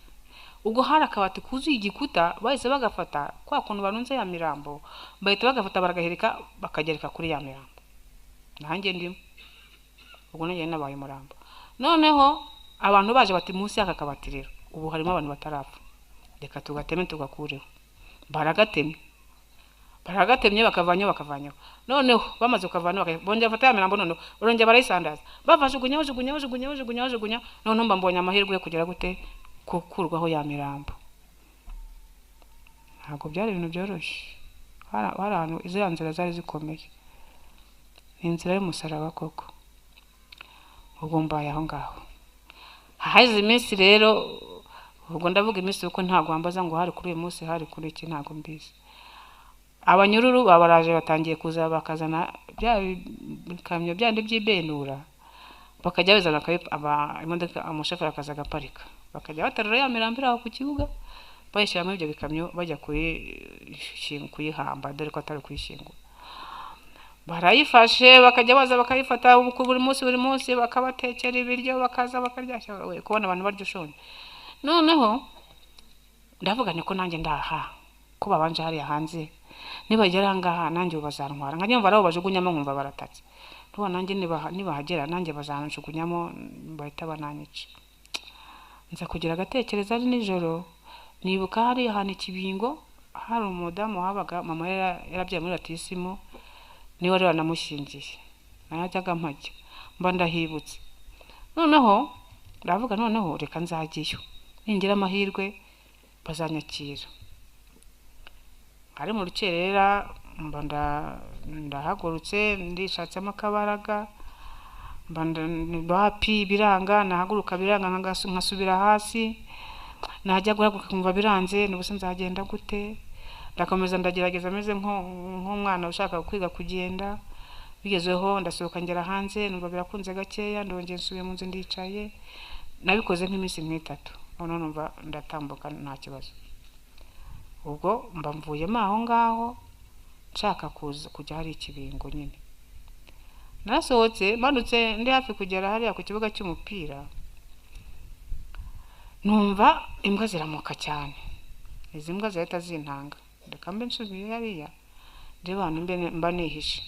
ubwo hari akabati kuzuye igikuta bahise bagafata kwa kuntu barunze ya mirambo bahita bagafata baragahereka bakagereka kuri ya mirambo nanjye ndimo ubwo nagiye nabaye murambo noneho abantu baje bati munsi y'aka kabati rero ubu harimo abantu batarapfa reka tugateme tugakureho baragatemye bakavanyo noneho bamaze kuvana bongera bafata ya mirambo noneho urongera barayisandaza bajugunya noneho mbambonye amahirwe yo kugera gute kukurwaho ya mirambo ntabwo byari ibintu byoroshye hari ahantu izo nzira zari zikomeye inzira y'umusaraba koko ubwo mbaye aho ngaho hahize iminsi rero ubwo ndavuga iminsi uko ntabwo wambaza ngo hari kuri uyu munsi hari kuri iki ntabwo mbizi abanyururu babaraje batangiye kuza bakazana bya bikamyo byandi by'ibenura bakajya bizana imodoka umushoferi akaza agaparika bakajya batarura ya mirambo aho ku kibuga bayishyiramo ibyo bikamyo bajya kuyihamba dore ko atari kuyishingura barayifashe bakajya baza bakayifata buri munsi bakabatekera ibiryo bakaza bakaryashya kubona abantu baryo shonje noneho ndavuga niko nanjye ndaha ko babanje hari hanze nibagera ngaha nanjye bazantwara nkajya mva raho bajugunyamo nkumva baratatse tuba nanjye nibahagera nanjye bazanjugunyamo bahita bananyica nza kugira agatekereza ari nijoro nibuka hari ahantu Ikibingo hari umudamu wabaga mama yarabyaye muri Batisimu niwe wari wanamushingiye najyaga mpajya mba ndahibutse noneho ndavuga noneho reka nzagiyo ningira amahirwe bazanyakira ari mu rukerera mba ndahagurutse ndishatsemo akabaraga mba happy biranga nahaguruka biranga nkasubira hasi najya guhaguruka kumva biranze n'ubuse nzagenda gute ndakomeza ndagerageza ameze nk'umwana ushaka kwiga kugenda bigezeho ndasohoka ngera hanze numva birakunze gakeya ndongeye nsubiye mu nzu ndicaye nabikoze nk'iminsi nk'itatu none numva ndatambuka nta kibazo ubwo mba mvuyemo aho ngaho nshaka kujya hari Ikibingo nyine nasohotse manutse ndi hafi kugera hariya ku kibuga cy'umupira numva imbwa ziramuka cyane izi mbwa zahita zintanga ndakambe nsubiye hariya ndebana mba nihishe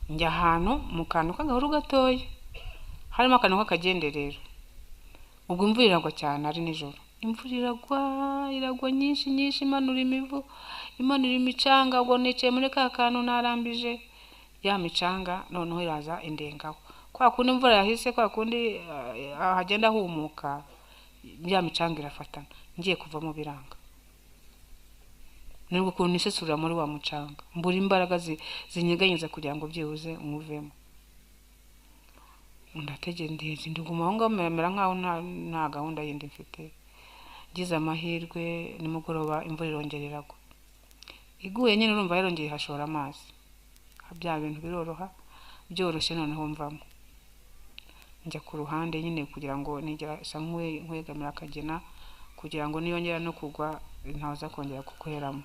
njya ahantu mu kantu k'agahuru gatoya harimo akantu k'akagenderero ubwo imvura iragwa cyane ari nijoro imvura iragwa nyinshi imanura imivu imanura imicanga ubwo nicaye muri ka kantu narambije ya micanga noneho iraza indengaho kwa kundi imvura yahise kwa kundi hagenda humuka ya micanga irafatana ngiye kuva mu biranga nubwo kuntu nisesura muri wa mucanga mbura imbaraga zinyeganyeza kugira ngo byibuze umuvemo ndategendeye nduguma aho ngaho mera nkaho nta gahunda yindi mfite ngize amahirwe nimugoroba imvura irongera iragwa iguye nyine urumva yarongeye hashora amazi bya bintu biroroha byoroshye noneho mvamo njya ku ruhande nyine kugira ngo nigera isa nkwegamira akagena kugira ngo niyongera no kugwa ntaza kongera kukuheramo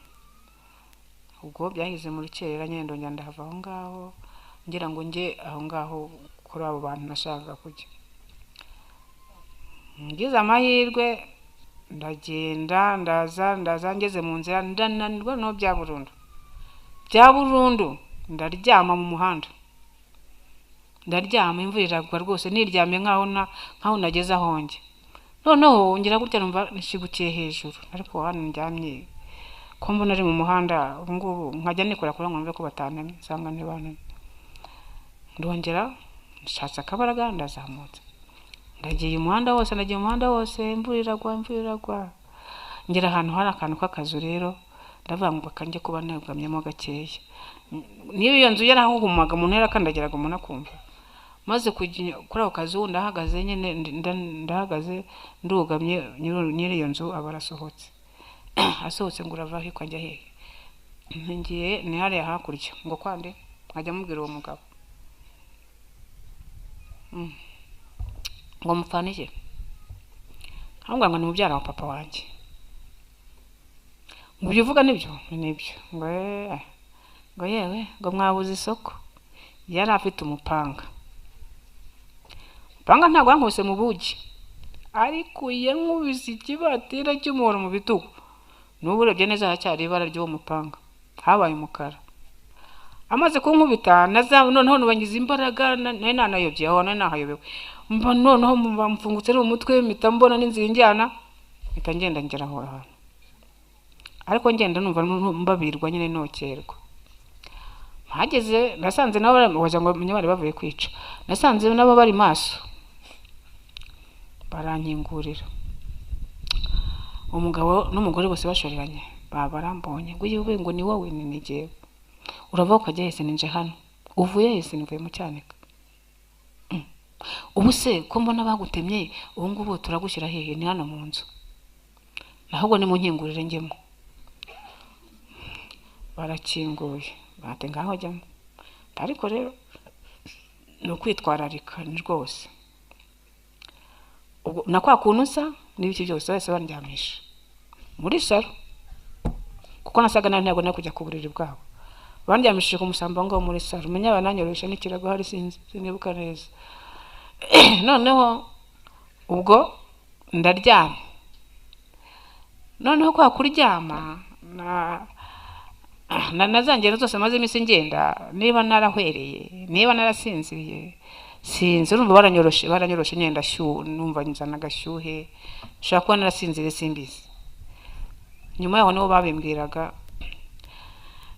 ubwo byahize mu rukerera nyine ndongera ndahava aho ngaho ngira ngo nge aho ngaho kuri abo bantu nashakaga kujya ngize amahirwe ndagenda ndaza ngeze mu nzira ndananirwa no bya burundu ndaryama mu muhanda ndaryama imvura iragwa rwose niryamye nkaho nageze aho njye noneho ngira gutya numva nishigukiye hejuru ariko hano ndyamye ko mbona ari mu muhanda ubungubu nkajya nikora kuri ngo ko batanamye nsanga ntibana ndongera nshatse akabaraga ndazamutse ndagiye umuhanda wose imvura iragwa ngera ahantu hari akantu k'akazu rero ndavuga ngo kanjye kuba negamyemo gakeya niba iyo nzu yarahuhumaga umuntu yarakandagiraga umuntu akumva maze kuri ako kazu ndahagaze nyine ndahagaze ndugamye nyiri iyo nzu aba arasohotse asohotse ngo urava he kwajya hehe ngiye ni hariya hakurya ngo kwande nkajya mubwira uwo mugabo ngo mupfanike ahubwo ngo ni mubyara wa papa wanjye ngo uvuga nibyo ngo yewe ngo mwabuze isoko yari afite umupanga ntabwo wankuse mu bugi ariko yankubise ikibatira cy'umuhoro mu bitugu n'ubu urebye neza hacyari ibara ry'uwo mupanga habaye umukara amaze kunkubita noneho nubangiza imbaraga nari nanayobye aho nari nahayobewe mba noneho mfungutse ari umutwe mpita mbona n'inzira injyana mpita ngenda ngera aho hantu ariko ngenda numva mbabirwa nyine nokerwa hageze nasanze nabo waje ngo bari bavuye kwica nasanze nabo bari maso barankingurira umugabo n'umugore bose bashoreranye barambonye ngo yewe ngo ni wowe nigiye urava ukajya hese ninje hano uvuye hese nivuye mu cyanika ubu se ko mbona bagutemye ubu ngubu turagushyira hehe ni hano mu nzu ahubwo ni mu nkingurire ngemo barakinguye bate ngaho jyamo ariko rero no kwitwararika ni rwose ubwo nakwa kuntu nsa n'ibiki byose bose bandyamisha muri saro kuko nasaga ntabwo nakujya ku buriri bwabo bandyamishije ku musambo ngo muri saro umenya abananyoresha n'ikirago hari sinibuka neza noneho ubwo ndaryama noneho kwa kuryama nazangera zose maze iminsi ngenda niba narahwereye niba narasinziriye sinzi urumva baranyoroshe nyenda numva nzana agashyuhe nshaka kuba narasinziriye simbizi nyuma yaho niho babimbwiraga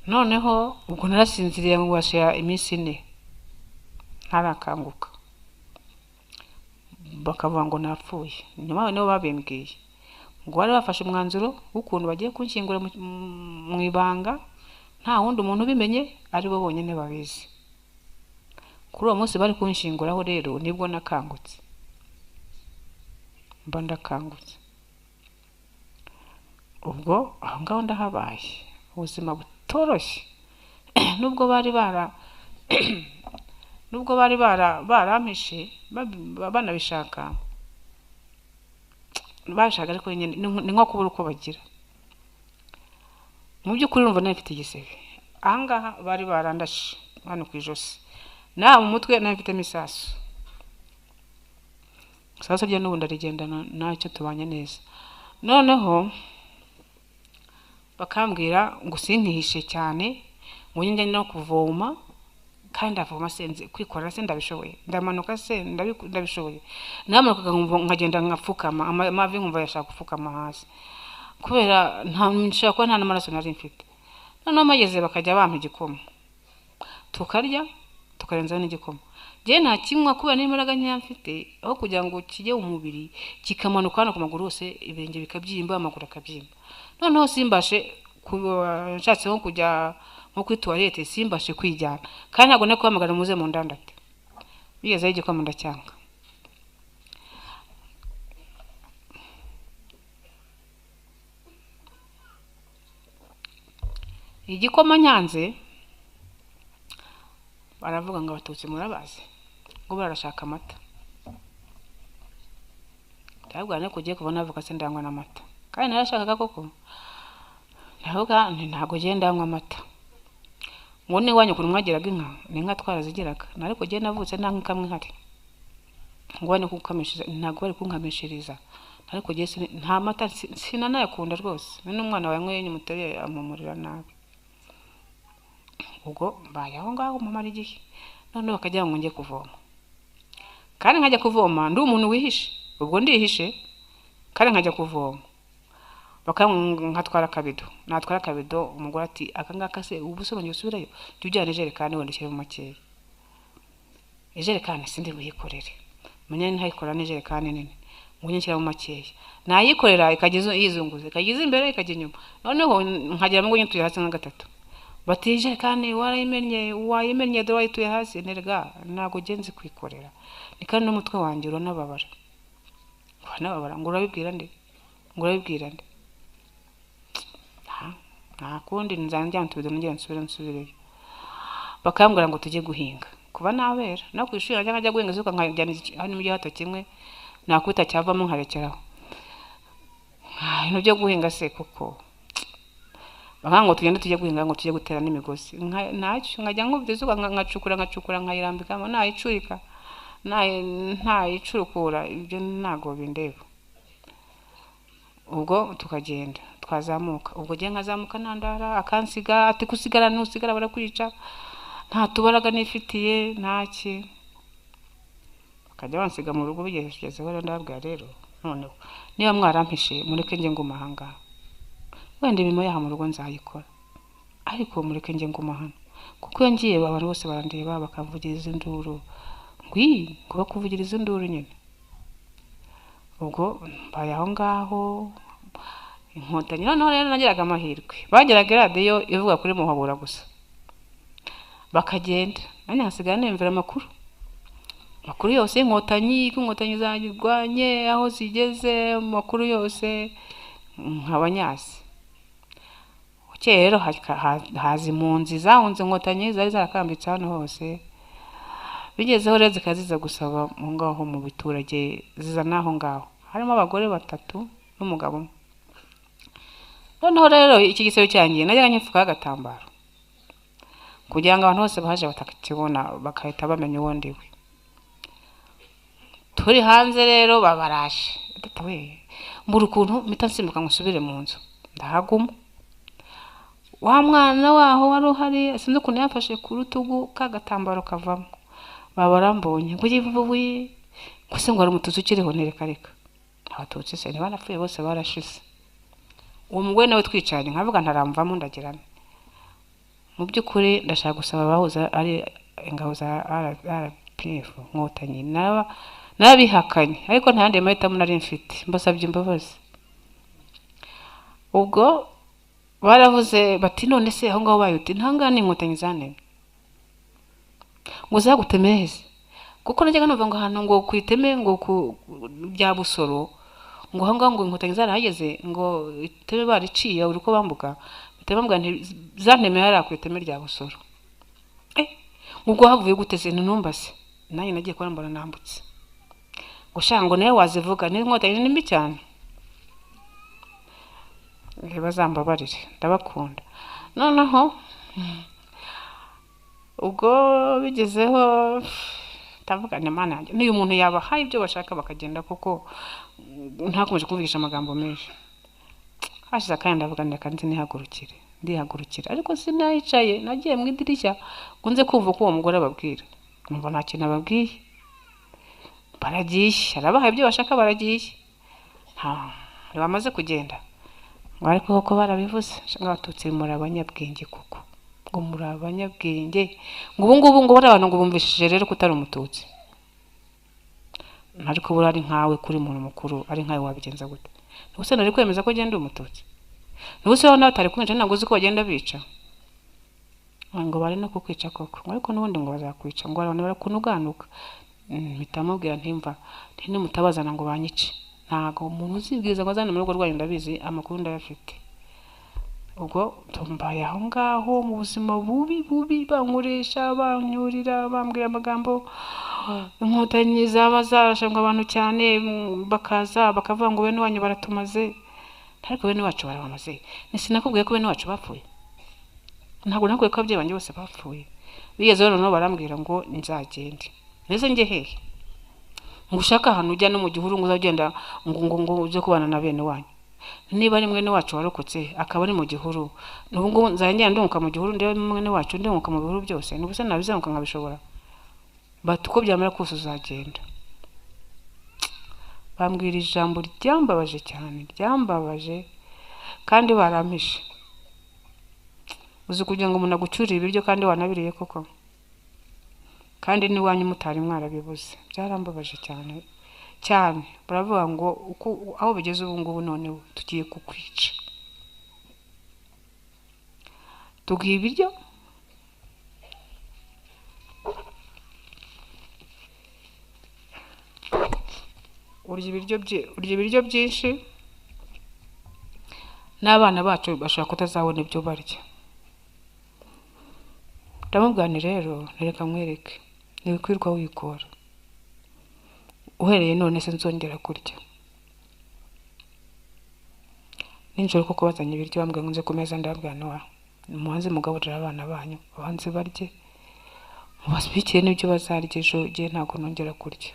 noneho ubwo narasinziriye ngo washya iminsi 4 ntarakanguka bakavuga ngo napfuye nyuma yaho niho babimbwiye ngo bari bafashe umwanzuro w'ukuntu bagiye kunshyingura mu ibanga nta wundi umuntu ubimenye ari bo bonyine babizi kuri uwo munsi bari kunshinguraho rero nibwo nakangutse mba ndakangutse ubwo aho ngaho ndahabaye ubuzima butoroshye nubwo bari barampishe banabishaka bashaka ariko ni nko kubura uko bagira mu by'ukuri urumva nafite igisebe ahangaha bari barandashe hano ku ijosi na mu mutwe nafite imisasu sasa ryo n'ubundi arigendana nacyo tubanye neza noneho bakambwira ngo sinkihishe cyane ngo njye no kuvoma kandi avoma senze kwikorera se ndabishoboye ndamanuka se ndabishoboye namanuka nkagenda ngapfukama amavi nkumva yashaka gupfukama hasi kubera nshaka ko nta n'amaraso nari mfite noneho mageze bakajya bampa igikoma tukarya tukarenzaho n'igikoma je nta kimwe kubera n'imbaraga nkeya mfite aho kugira ngo kijye umubiri kikamanuka hano ku maguru hose ibirenge bikabyimba amaguru akabyimba noneho simbashe nshatse nko kujya nko kuri toilette simbashe kwijyana kandi ntabwo ne kwamagara muze mu ndandate bigeze igikoma ndacyanga igikoma nyanze baravuga ngo abatutsi murabazi ngo barashaka amata ntabwo ne kugiye kubona avuga se ndangwa n'amata kandi narashakaga koko ndavuga ntabwo genda ndanywa amata ngo ni wanyu kuri mwagiraga inka twarazigiraga nariko giye navutse nta nkamwe hari ngo wani kukamishiriza ntabwo bari kunkamishiriza ariko giye nta mata sinanayakunda rwose n'umwana wawe nkwe nyumutere amumurira nabi ubwo mbaye aho ngaho mumara igihe none bakajya ngo ngiye kuvoma kandi nkajya kuvoma ndi umuntu wihishe ubwo ndihishe kandi nkajya kuvoma nkatwara akabido natwara akabido umugore ati akangaka se ubu se bongeye usubirayo tujyane jerekani wenda ushyire mu makeya ejerekani sindi buyikorere munyene ntayikora n'ejerekani nini ngunye nshyira mu makeya nayikorera ikageze yizunguze ikageze imbere ikajya inyuma noneho nkagera mu ngunye tuye hasi nka gatatu batije kandi wayimenye do wayituye hasi nerga nago genzi kwikorera ni kandi n'umutwe wanjye uranababara ngo urabibwira nde nta kundi nzanjya ntubido ngiye nsubire bakambwira ngo tujye guhinga kuba nabera no kwishura njya guhinga zuko nkajyana hano mu gihato kimwe nakwita cyavamo nkarekeraho ibintu byo guhinga se kuko bakango tugende tujye guhinga ngo tujye gutera n'imigozi ntacyo nkajya nkubwizuka nkacukura nkayirambikamo nayicurika ntayicurukura ibyo nago bindeba ubwo tukagenda twazamuka ubwo giye nkazamuka nandara akansiga ati kusigara nusigara barakwica nta tubaraga nifitiye ntaki bakajya bansiga mu rugo bigeze ho ndabwa rero none niba mwarampishe mureke nge nguma hanga wende bimo yaha mu rugo nzayikora ariko mureke nge nguma hano kuko iyo ngiye abantu bose barandeba bakavugiriza induru kuba kuvugiriza induru nyine ubwo mbaye aho ngaho inkotanyi noneho rero nagiraga amahirwe bageraga radiyo ivuga kuri Muhabura gusa bakagenda nanjye hasigara nemvera amakuru yose inkotanyi zagirwanye aho zigeze amakuru yose nk'abanyasi rero haza impunzi zahunze inkotanyi zari zarakambitse hano hose bigezeho rero zikaziza gusaba mu ngaho mu biturage ziza naho ngaho harimo abagore 3 n'umugabo umwe noneho rero iki gisebe cyangiye najyaga nyifuka agatambaro kugira ngo abantu bose bahaje batakibona bakahita bamenya uwo ndiwe turi hanze rero babarashe mbura ukuntu mpita nsimbuka ngo nsubire mu nzu ndahaguma wa mwana waho wari uhari sinzi ukuntu yafashe ku rutugu kagatambaro kavamo babarambonye ngo yivubuye kuse ngo ari umututsi ukiriho nereka abatutsi se ntibanapfuye bose barashize uwo mugore nawe twicanye nkavuga ntaramvamo ndagirana mu by'ukuri ndashaka gusaba abahuza ari ingabo za RPF Nkotanyi nabihakanye ariko nta yandi mahitamo nari mfite mbasabye imbabazi ubwo baravuze bati none se aho ngaho bayuti ntangane Inkotanyi zane ngo zagutemeze kuko najyaga numva ngo hano ngo kwiteme ngo bya Busoro ngo aho ngaho ngo Inkotanyi zarahageze ngo iteme bariciye uruko bambuka bitebambwa zanteme yari akwiteme rya Busoro ubwo havuye guteze ntumbase nanjye nagiye kwa mbona nambutse ngo shango nawe wazivuga ni Inkotanyi nimbi cyane bazambabarire ndabakunda noneho ubwo bigezeho tavuga Imana yanjye niyo umuntu yabahaye ibyo bashaka bakagenda kuko ntakomeje kuvugisha amagambo menshi hashize kandi ndavuga ndeka ndihagurukire ariko sinayicaye nagiye mu idirishya kunze kumva ko uwo mugore ababwira numva nta kintu ababwiye baragiye arabahaye ibyo bashaka baragiye bamaze kugenda ariko koko barabivuze abatutsi muri abanyabwenge kuko ngo muri abanyabwenge ngo ubu ngo bari abantu ngo bumvishije rero kutari umututsi ariko buri ari nkawe kuri muntu mukuru ari nkawe wabigenza gute ubuse nari kwemeza ko genda umututsi ubuse aho natari kwinjira ntabwo uzi ko bagenda bica ngo bari no kukwica koko ariko n'ubundi ngo bazakwica ngo abantu barakunuganuka mitamubwira ntimva ntimutabazana ngo banyice ntago umuntu uzibwiriza ngo azane mu rugo rwanyu ndabizi amakuru ndayafite ubwo tumbaye aho ngaho mu buzima bubi bankuresha banyurira bambwira amagambo Inkotanyi zaba zarashanga abantu cyane bakaza bakavuga ngo bene wanyu baratumaze ariko bene wacu barabamaze sinakubwiye ko bene wacu bapfuye ntabwo nakubwiye ko ababyeyi banjye bose bapfuye bigeze rero barambwira ngo nzagende nese nge hehe ngushaka ahantu ujya no mu gihuru ngo uzagenda ngo uje kubana na bene wanyu niba ari mwene wacu warokotse akaba ari mu gihuru n'ubwo nzajya ndunguka mu gihuru ndebe mwene wacu ndunguka mu bihuru byose n'ubuse nabizamuka nkabishobora batuko byamara kose uzagenda bambwira ijambo ryambabaje cyane kandi barampishe uzi kugira ngo umuntu agucurire ibiryo kandi wanabiriye koko kandi niwanyu mutari mwarabibuze byarambabaje cyane baravuga ngo uko aho bigeze ubu ngubu none tugiye kukwica tugiye ibiryo urya ibiryo byinshi n'abana bacu bashaka kutazabona ibyo barya ndamubwira rero nereka nkwereke nibikwirwa wikora uhereye none se nzongera kurya ninjoro koko bazanye ibiryo bambwira ngo nze kumeza ndabwira no muhanze mugaburira abana banyu abanze barye mubasbikiye n'ibyo bazarya ejo gihe ntago nongera kurya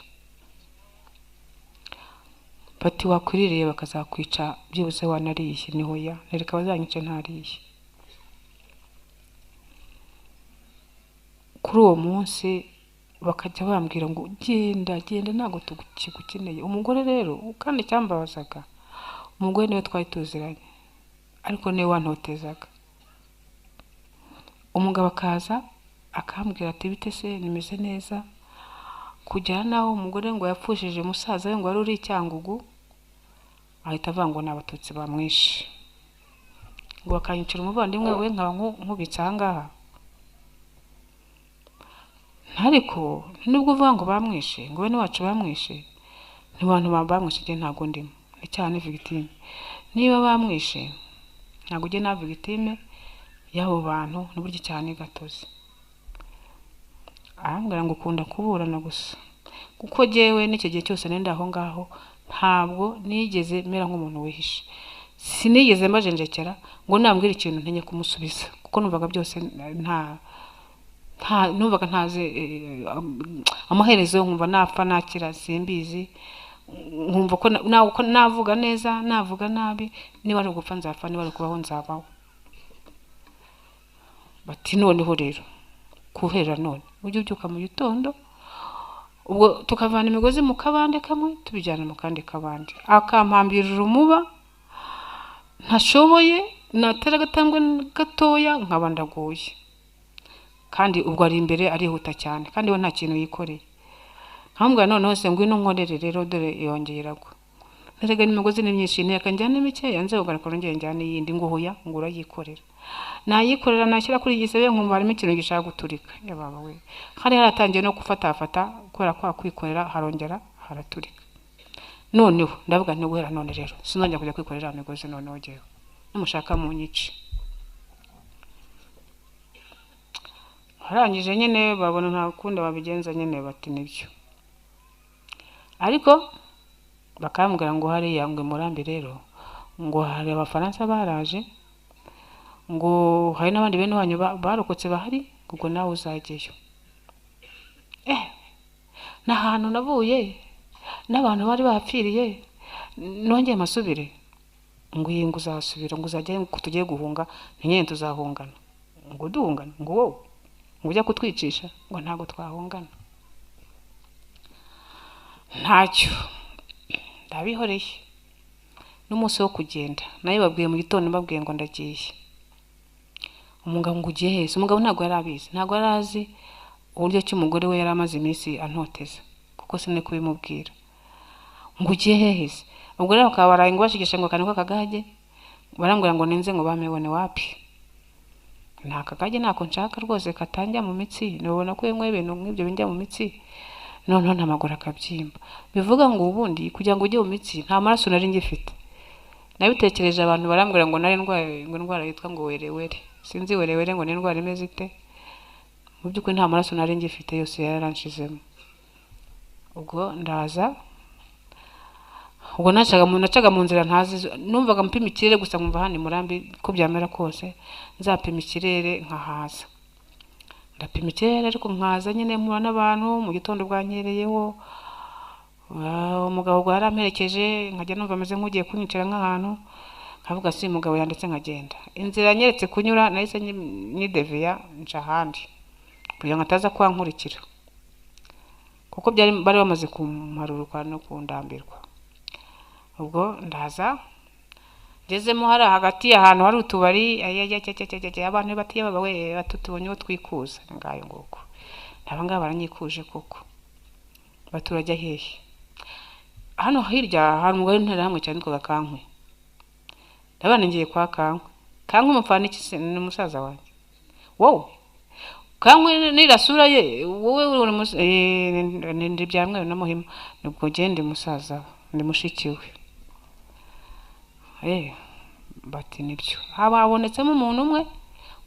bati wakwiririye bakazakwica byibuze wanariye niho ya nereka bazanyice ntariye kuri uwo munsi bakajya bambwira ngo genda ntago tugukigukeneye umugore rero kandi cyambabazaga umugore niwe twari tuziranye ariko niwe wantotezaga umugabo akaza akambwira ati bite se nimeze neza kujya naho umugore ngo yapfushije musaza we ngo ari uri Cyangugu ahita avango n'abatutsi bamwishe ngo bakanyicira umuvandimwe we nkaba nkubitsa ahangaha ariko nubwo uvuga ngo bamwishe ngo bene wacu bamwishe ntibantu bamwishe je ntago ndimo ni cyane victime niba bamwishe ntago je na victime yabo bantu n'uburyo cyane gatozi arambwira ngo ukunda kuburana gusa kuko jewe n'icyo gihe cyose nenda aho ngaho ntabwo nigeze mera nk'umuntu wihishe sinigeze mbajenjekera ngo nambwira ikintu ntenye kumusubiza kuko numvaga byose numvaga ntaze amaherezo nkumva napfa nakira simbizi nkumva ko navuga neza navuga nabi niba ari ugupfa nzapfa niba ari kubaho nzabaho bati noneho rero kuhera none ujye ubyuka mu gitondo ubwo tukavana imigozi mu kabande kamwe tubijyana mu kandi kabande akampambirira umuba ntashoboye natera agatambwe gatoya nkaba ndaguye kandi ubwo ari imbere arihuta cyane kandi we nta kintu yikoreye nkambwa noneho se ngwino nkorere rero dore yongeragwa narega n'imigozi ni myinshi nteka njyane mike yanze ugarakora ngenge njyane yindi nguhuya ngura yikorera nayikorera nashyira kuri igisebe nkumva harimo ikintu gishaka guturika yababa we hari haratangiye no gufatafata kubera kwa kwikorera harongera haraturika noneho ndavuga nti guhera none rero sinongera kujya kwikorera imigozi noneho jewe numushaka mu nyici harangije nyene babona nta kundi babigenza nyene bati nibyo ariko bakambwira ngo hari yangwe murambi rero ngo hari abafaransa baraje ngo hari n'abandi bene wanyu barokotse bahari ubwo nawe uzageyo n'ahantu navuye n'abantu bari bapfiriye nongeye masubire ngo iyi ngo uzasubira ngo uzajya tugiye guhunga nyine tuzahungana ngo duhungana ngo wowe ngo ujya kutwicisha ngo ntago twahungana ntacyo ndabihoreye n'umunsi wo kugenda nayo babwiye mu gitondo babwiye ngo ndagiye umugabo ngo ugiye hese umugabo ntago yarabizi ntago yarazi uburyo cy'umugore we yari amaze iminsi antoteza kuko sine kubimubwira ngo ugiye hese ubwo rero akaba baraye ngo bashigisha ngo kaniko kagage barambwira ngo ninze ngo bamebone wapi nta kagage ntako nshaka rwose katanjya mu mitsi nubona ko yemwe ibintu nk'ibyo binjya mu mitsi noneho ntamagura akabyimba bivuga ngo ubundi kugira ngo ujye mu mitsi nta maraso nari ngifite nabitekereje abantu barambwira ngo nari indwara yitwa ngo werewere sinzi werewere ngo ni indwara imeze ite mu by'ukuri nta maraso nari ngifite yose yararanshizemo ubwo ndaza ubwo nacaga mu nzira ntazi numvaga mpima ikirere gusa nkumva hano murambi ko byamera kose nzapima ikirere nkahaza ndapima ikirere ariko nkaza nyine mpura n'abantu mu gitondo bwanyereyeho umugabo yaramperekeje nkajya numva ameze nk'ugiye kunyicara nk'ahantu nkavuga si umugabo yanditse nkagenda inzira nyeretse kunyura nahise nyideviya nca ahandi kugira ngo ataza kwankurikira kuko bari bamaze kumparuruka no kundambirwa ubwo ndaza ngezemo hari hagati ahantu hari utubari abantu batiye babawe batutubonye twikuza ngayo nguko nabanga baranyikuje koko baturajya hehe hano hirya hari umugore ntera hamwe cyane twaga kankwe ndabana ngiye kwa kankwe mupfana iki se ni musaza wanjye wowe kankwe nirasura ye wowe uri ndi byamwe na muhima nubwo gende musaza ndi mushikiwe bati nibyo habonetsemo umuntu umwe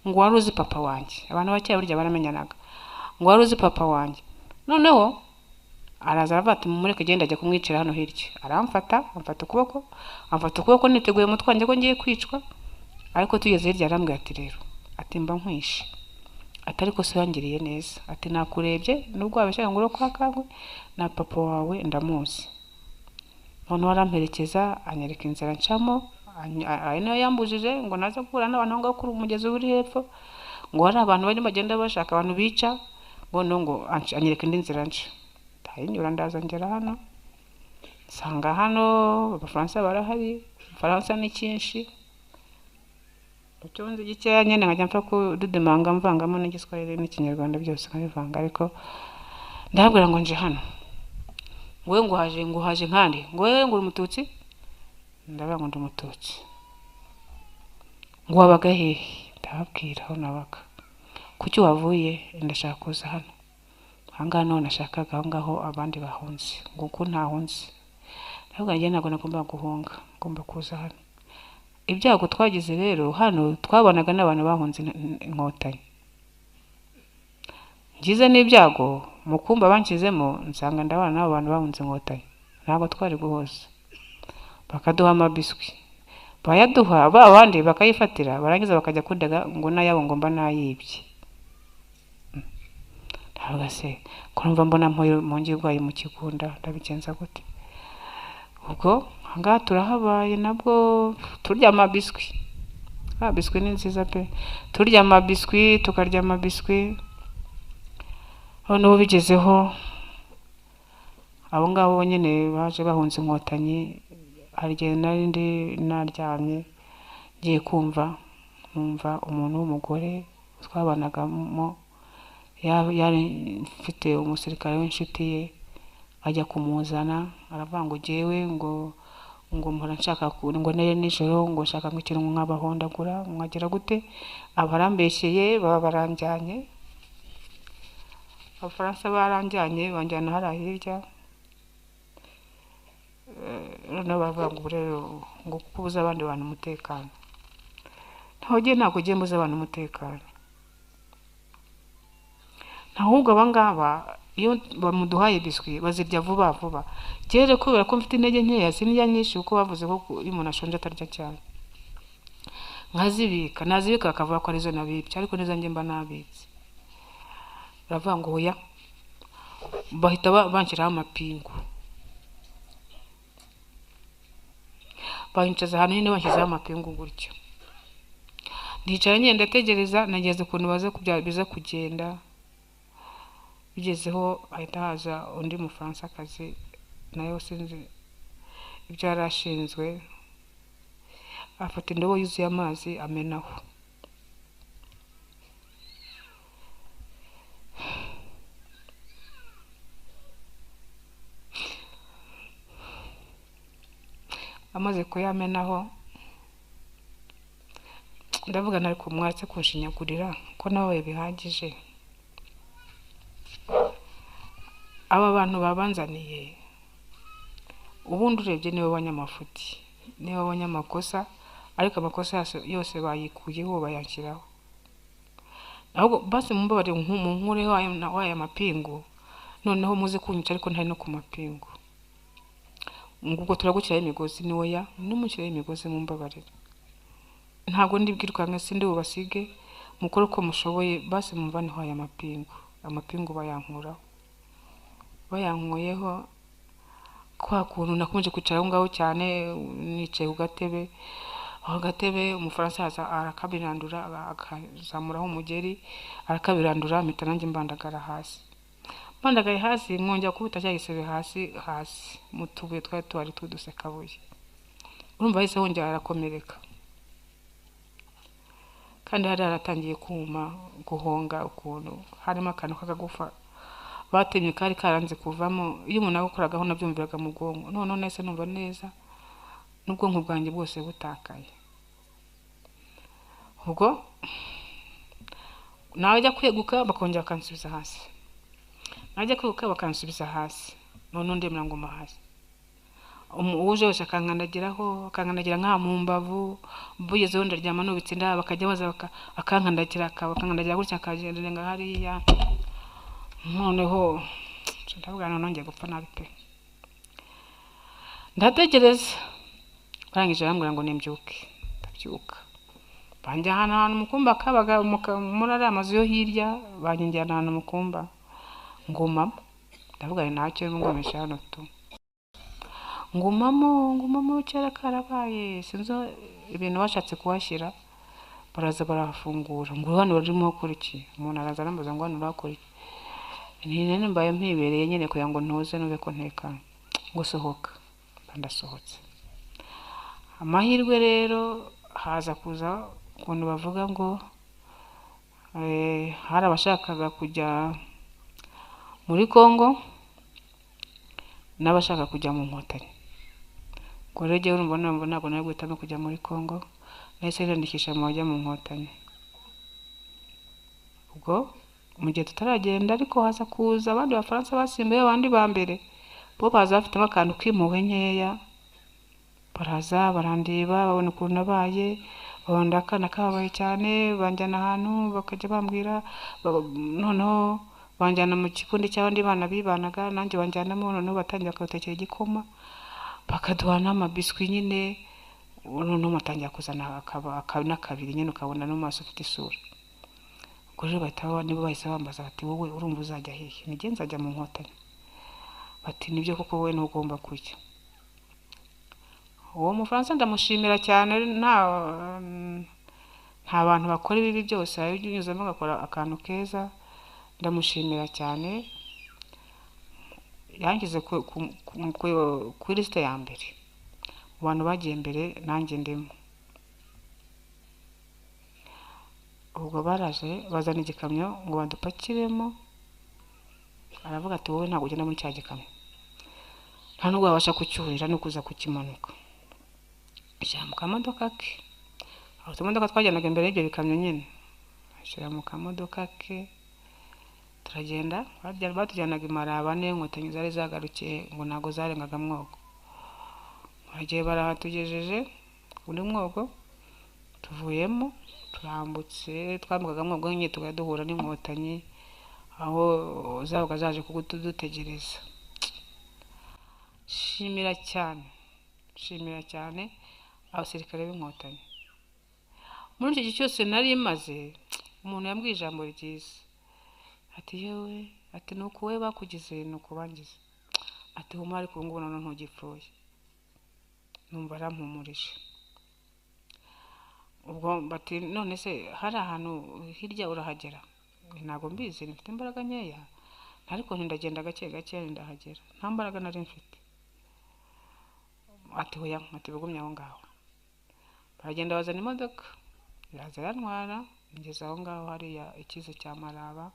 ngo wari uzi papa wanjye abantu bake burya baramenyanaga ngo wari uzi papa wanjye noneho araza aravuga mumureke genda ajya kumwicira hano hirya aramfata amfata ukuboko niteguye mutwanjye ko ngiye kwicwa ariko tugeze hirya arambwira ati rero ati mba nkwishe atari ko se yangiriye neza ati nakurebye nubwo wabeshaka ngo kwa kankwe na papa wawe ndamuzi none waramperekeza anyereka inzira ncamo niyo yambujije ngo naze guhura n'abantu ngo kuri umugezi uri hepfo ngo hari abantu bari bagenda bashaka abantu bica ngo anyereka indi nzira nca ndayinyura ndaza ngera hano nsanga hano abafaransa barahari Faransa ni cyinshi ucyonze gikeya nyene nkajya mpfa kududemanga mvangamo n'igiswahili n'ikinyarwanda byose nkabivanga ariko ndabwira ngo nje hano wewe ngo haje nkandi ngo wewe ngo umututsi ndabanga ngo ndumututsi ngo wabaga hehe ndababwira aho nabaga kuki wavuye ndashaka kuza hano hanga none nashakaga aho ngaho abandi bahunze ngo ko ntahunze ndabwira njye ntago nagomba guhunga ngomba kuza hano ibyago twagize rero hano twabonaga n'abantu bahunze inkotanyi ngize n'ibyago mukumba bankizemo nsanga ndabana n'abo bantu bahunze inkotanyi ntabwo twari guhoza bakaduha amabiswi bayaduha abandi bakayifatira barangiza bakajya kundaga ngo nayabo ngomba nayibye ntabwo se kurumva mbona mu ngirwaye mu kigunda ndabigenza gute ubwo ngaha turahabaye nabwo turya amabiswi biswi ni nziza pe, turya amabiswi tukarya amabiswi. Noneho bigezeho abo ngabo nyine baje bahunze inkotanyi, hari igihe nari ndi naryamye ngiye kumva numva umuntu w'umugore twabanagamo yari mfite umusirikare w'inshuti ye, ajya kumuzana aravuga ngo jewe ngo mpora nshaka ngo nere nijoro ngo nshaka nk'ikintu nk'abahondagura mwagira gute, abarambeshyeye baba baranjyanye, Abafaransa baranjyanye banjyana hariya hirya. Noneho baravuga ngo rero ngo kubuza abandi bantu umutekano. Ntabwo ugiye mbuza abantu umutekano, ahubwo abangaba iyo bamuduhaye biswi bazirya vuba vuba. Jere kubera ko mfite intege nkeya sinjya nyinshi, uko bavuze ko iyo umuntu ashonje atarya cyane, nazibika akavuga ko arizo nabibye, ariko neza njye mba nabitse. Baravuga ngo oya, bahita banshyiraho amapingu, banyicaza ahantu nyine banshyizeho amapingu gutyo. Ndicara nyine ndategereza, nageze ukuntu biza kugenda. Bigezeho ahita haza undi Mufaransakazi, nayo sinzi ibyo yari ashinzwe, afata indobo yuzuye amazi amenaho. Amaze kuyamenaho ndavuga nari kumwatse kunshinyagurira ko nawe bihagije. Aba bantu babanzaniye ubundi urebye niwe banyamafuti, niwe banyamakosa, ariko amakosa yose bayikuyeho bayanshyiraho. Ahubwo basi mumbabare nkureho aya mapingu, noneho muze kunyica ariko ntari no ku mapingu. Ngubwo turagukiraho imigozi ni oya, n'umushyiraho imigozi mumbabarira. Ntabwo ndibwirukanga sindi bubasige, mukore uko mushoboye, basi mumvaneho aya mapingu. Amapingu bayankuraho, bayankuyeho. Kwa kuntu nakomeje kwicara aho ngaho cyane, nicaye ku gatebe. Aho gatebe Umufaransa arakabirandura, akazamuraho umugeri, arakabirandura, mpita nanjye mbandagara hasi. Mbandagaye hasi, mwongera kubita cya gisebe hasi mu tubuye twari tuhari tw'udusekabuye. Urumva hahise hongera arakomereka, kandi hari haratangiye guhonga ukuntu harimo akantu k'akagufa batemye kari karanze kuvamo. Iyo umuntu agukoragaho nabyumviraga mu bwonko, noneho nahise numva neza n'ubwonko bwanjye bwose butakaye. Ubwo nawe ajya kweguka bakongera bakansubiza hasi, najya kweguka bakansubiza hasi, noneho ndemera ngoma hasi. Uje wese akankandagira nka mu mbavu, bugezeho ndaryama nubitse inda, bakajya baza akankandagira gutya, akagendarenga hariya. Noneho ndavuga nongeye gupfa nabi pe. Ndategereza, barangije bambwira ngo nimbyuke. Ndabyuka, banjyana ahantu mu kumba kabaga muri ariya mazu yo hirya, banjyana ahantu mu kumba ngumamo. Ndavuga ntacyo ngomesha hano tu, ngumamo kera karabaye, sinzi ibintu bashatse kuhashyira. Baraza barafungura, ngo hano barimo gukora iki? Umuntu araza arambaza ngo hano urakora iki? Nene mbaye mpibereye nyine kugira ngo ntuze nube ko ntekana, ngo sohoka. Ndasohotse. Amahirwe rero haza kuza ukuntu bavuga ngo hari abashakaga kujya muri Kongo n'abashaka kujya mu Nkotanyi. Ngo rero jyewe urumva ntabwo nari guhitamo kujya muri Kongo, nahise niyandikisha mu bajya mu Nkotanyi. Ubwo mu gihe tutaragenda ariko haza kuza abandi Bafaransa basimbuye abandi ba mbere, bo baza bafite akantu k'impuhwe nkeya. Baraza barandeba, babona ukuntu nabaye, babona akana kabaye cyane, banjyana ahantu bakajya bambwira, noneho banjyana mu kikundi cy'abandi bana bibanaga, nanjye banjyanamo. Noneho batangira bakadutekera igikoma, bakaduha n'amabiswi nyine. Noneho batangira kuzana n'akabiri nyine, ukabona no mu maso ufite isura. Ubwo rero nibo bahise bambaza bati wowe urumva uzajya hehe? Nijye nzajya mu Nkotanyi. Bati nibyo koko wowe ntugomba kujya. Uwo Mufaransa ndamushimira cyane, nta bantu bakora ibibi byose binyuzemo agakora akantu keza. Ndamushimira cyane, yangize kuri lisite ya mbere mu bantu bagiye mbere, nanjye ndimo. ubwo baraje bazana igikamyo ngo badupakiremo, aravuga ati wowe ntabwo ugenda muri cya gikamyo, nta nubwo wabasha kucyurira no kuza kukimanuka. Ashyira mu kamodoka ke, aho utumodoka twajyanaga imbere y'ibyo bikamyo nyine, ashyira mu kamodoka ke turagenda. Batujyanaga Imaraba, n'inkotanyi zari zagarukiye ngo ntabwo zarengaga Mwogo. Bagiye barahatugejeje kuri Mwogo, tuvuyemo turambutse, twambukaga Mwogo nyine tugahita duhura n'inkotanyi aho zabaga zaje kudutegereza. Shimira cyane abasirikare b'inkotanyi. Muri icyo gihe cyose nari maze, umuntu yambwiye ijambo ryiza, ati yewe, ati nuko we bakugize nuko bangize, ati humura ariko ubu ngubu none ntugipfuye. Numva arampumurije. Ubwo bati none se hari ahantu hirya urahagera? Ntabwo mbizi, mfite imbaraga nkeya, ariko ndagenda gake gake ndahagera, nta mbaraga nari mfite. Ati hoya, ati bugumye aho ngaho. Baragenda bazana imodoka, iraza yantwara, ngeze aho ngaho hariya ikize cya Maraba.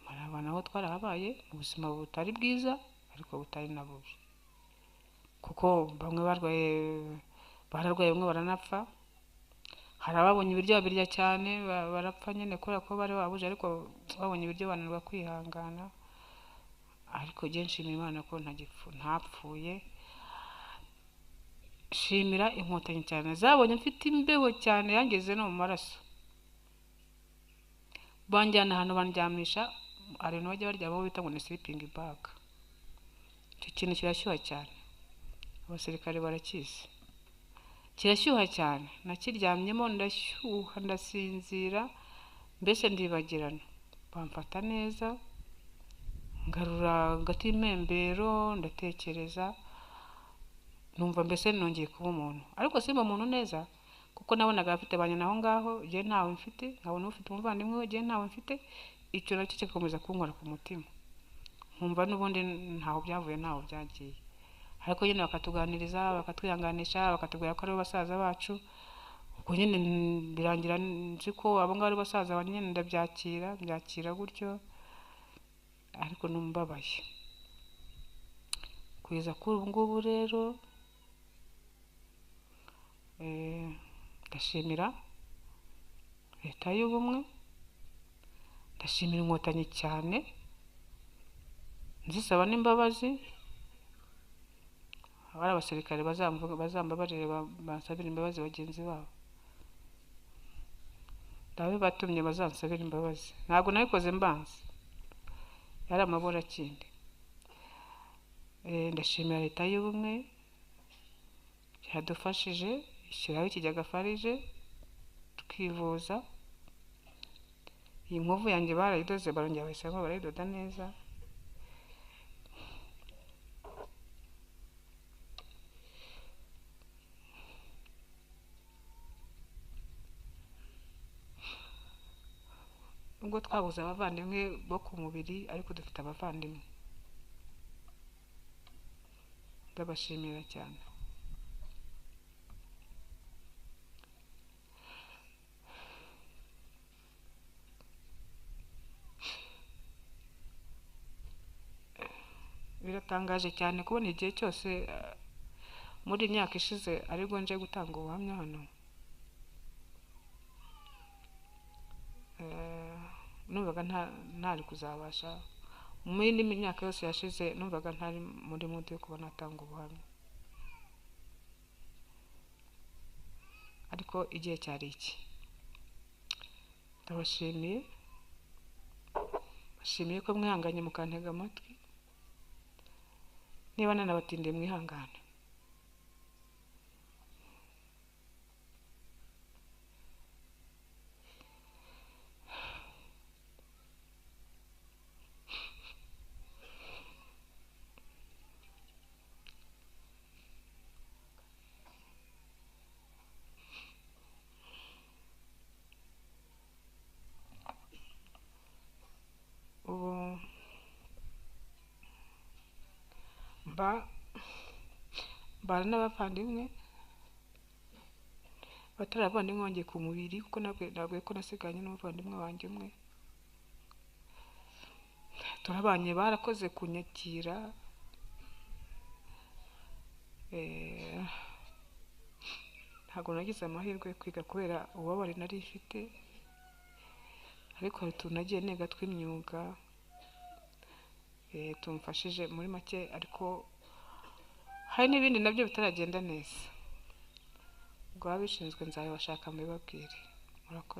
Maraba naho twarahabaye mu buzima butari bwiza ariko butari na bubi, kuko bamwe bararwaye bamwe baranapfa. Hari ababonye ibiryo babirya cyane barapfa nyine kubera ko bari babuje, ariko babonye ibiryo bananirwa kwihangana. Ariko jye nshimira Imana ko ntapfuye. Shimira inkotanyi cyane, zabonye mfite imbeho cyane yangeze no mu maraso, banjyana ahantu bandyamisha, hari ibintu bajya baryamaho bita ngo ni sleeping bag. Icyo kintu kirashyuha cyane, abasirikare barakizi, kirashyuha cyane. Nakiryamyemo ndashyuha, ndasinzira, mbese ndibagirana. Bamfata neza, ngarura hagati y'impembero, ndatekereza, numva mbese nongeye kuba umuntu. Ariko simba umuntu neza, kuko nabonaga abafite banyina aho ngaho, jye ntawe mfite, nkabona ufite umuvandimwe we, jye ntawe mfite. Icyo nacyo kigakomeza kunkora ku mutima, nkumva n'ubundi ntaho byavuye ntaho byagiye. Ariko nyine bakatuganiriza, bakatwihanganisha, bakatubwira ko ari basaza bacu. Ubwo nyine birangira nzi ko abo ngabo ari basaza banjye, nyine mbyakira gutyo, ariko numbabaye. Kugeza kuri ubu ngubu rero, ndashimira leta y'ubumwe, ndashimira inkotanyi cyane, nzisaba n'imbabazi. Abari abasirikare bazambabarire, bansabira imbabazi bagenzi babo, ndabibatumye bazansabira imbabazi. Ntabwo nabikoze mbanza, yari amaburakindi. Ndashimira leta y'ubumwe, yadufashije ishyiraho ikigega farije tukivuza. Iyi nkovu yanjye barayidoze, barongera bayisaba barayidoda neza. Ubwo twabuze abavandimwe bo ku mubiri, ariko dufite abavandimwe. Ndabashimira cyane. Biratangaje cyane kubona igihe cyose muri imyaka ishize aribwo nje gutanga ubuhamya hano. Numvaga ntari kuzabasha, mu yindi myaka yose yashize numvaga ntari muri mudu yo kuba natanga ubuhamya, ariko igihe cyari iki. Ndabashimiye, bashimiye ko mwihanganye mukantega amatwi. Niba nanabatindiye mwihangane. mbana n'abavandimwe batari abavandimwe wanjye ku mubiri, kuko ntabwo ko nasiganye n'umuvandimwe wanjye umwe. Turabanye, barakoze kunyakira, ntabwo nagize amahirwe yo kwiga kubera ububabare nari ifite, ariko hari utuntu nagiye niga tw'imyuga tumfashije muri make, ariko hari n'ibindi nabyo bitaragenda neza. Ubwo ababishinzwe nzabibashaka mbibabwire. Murakoze.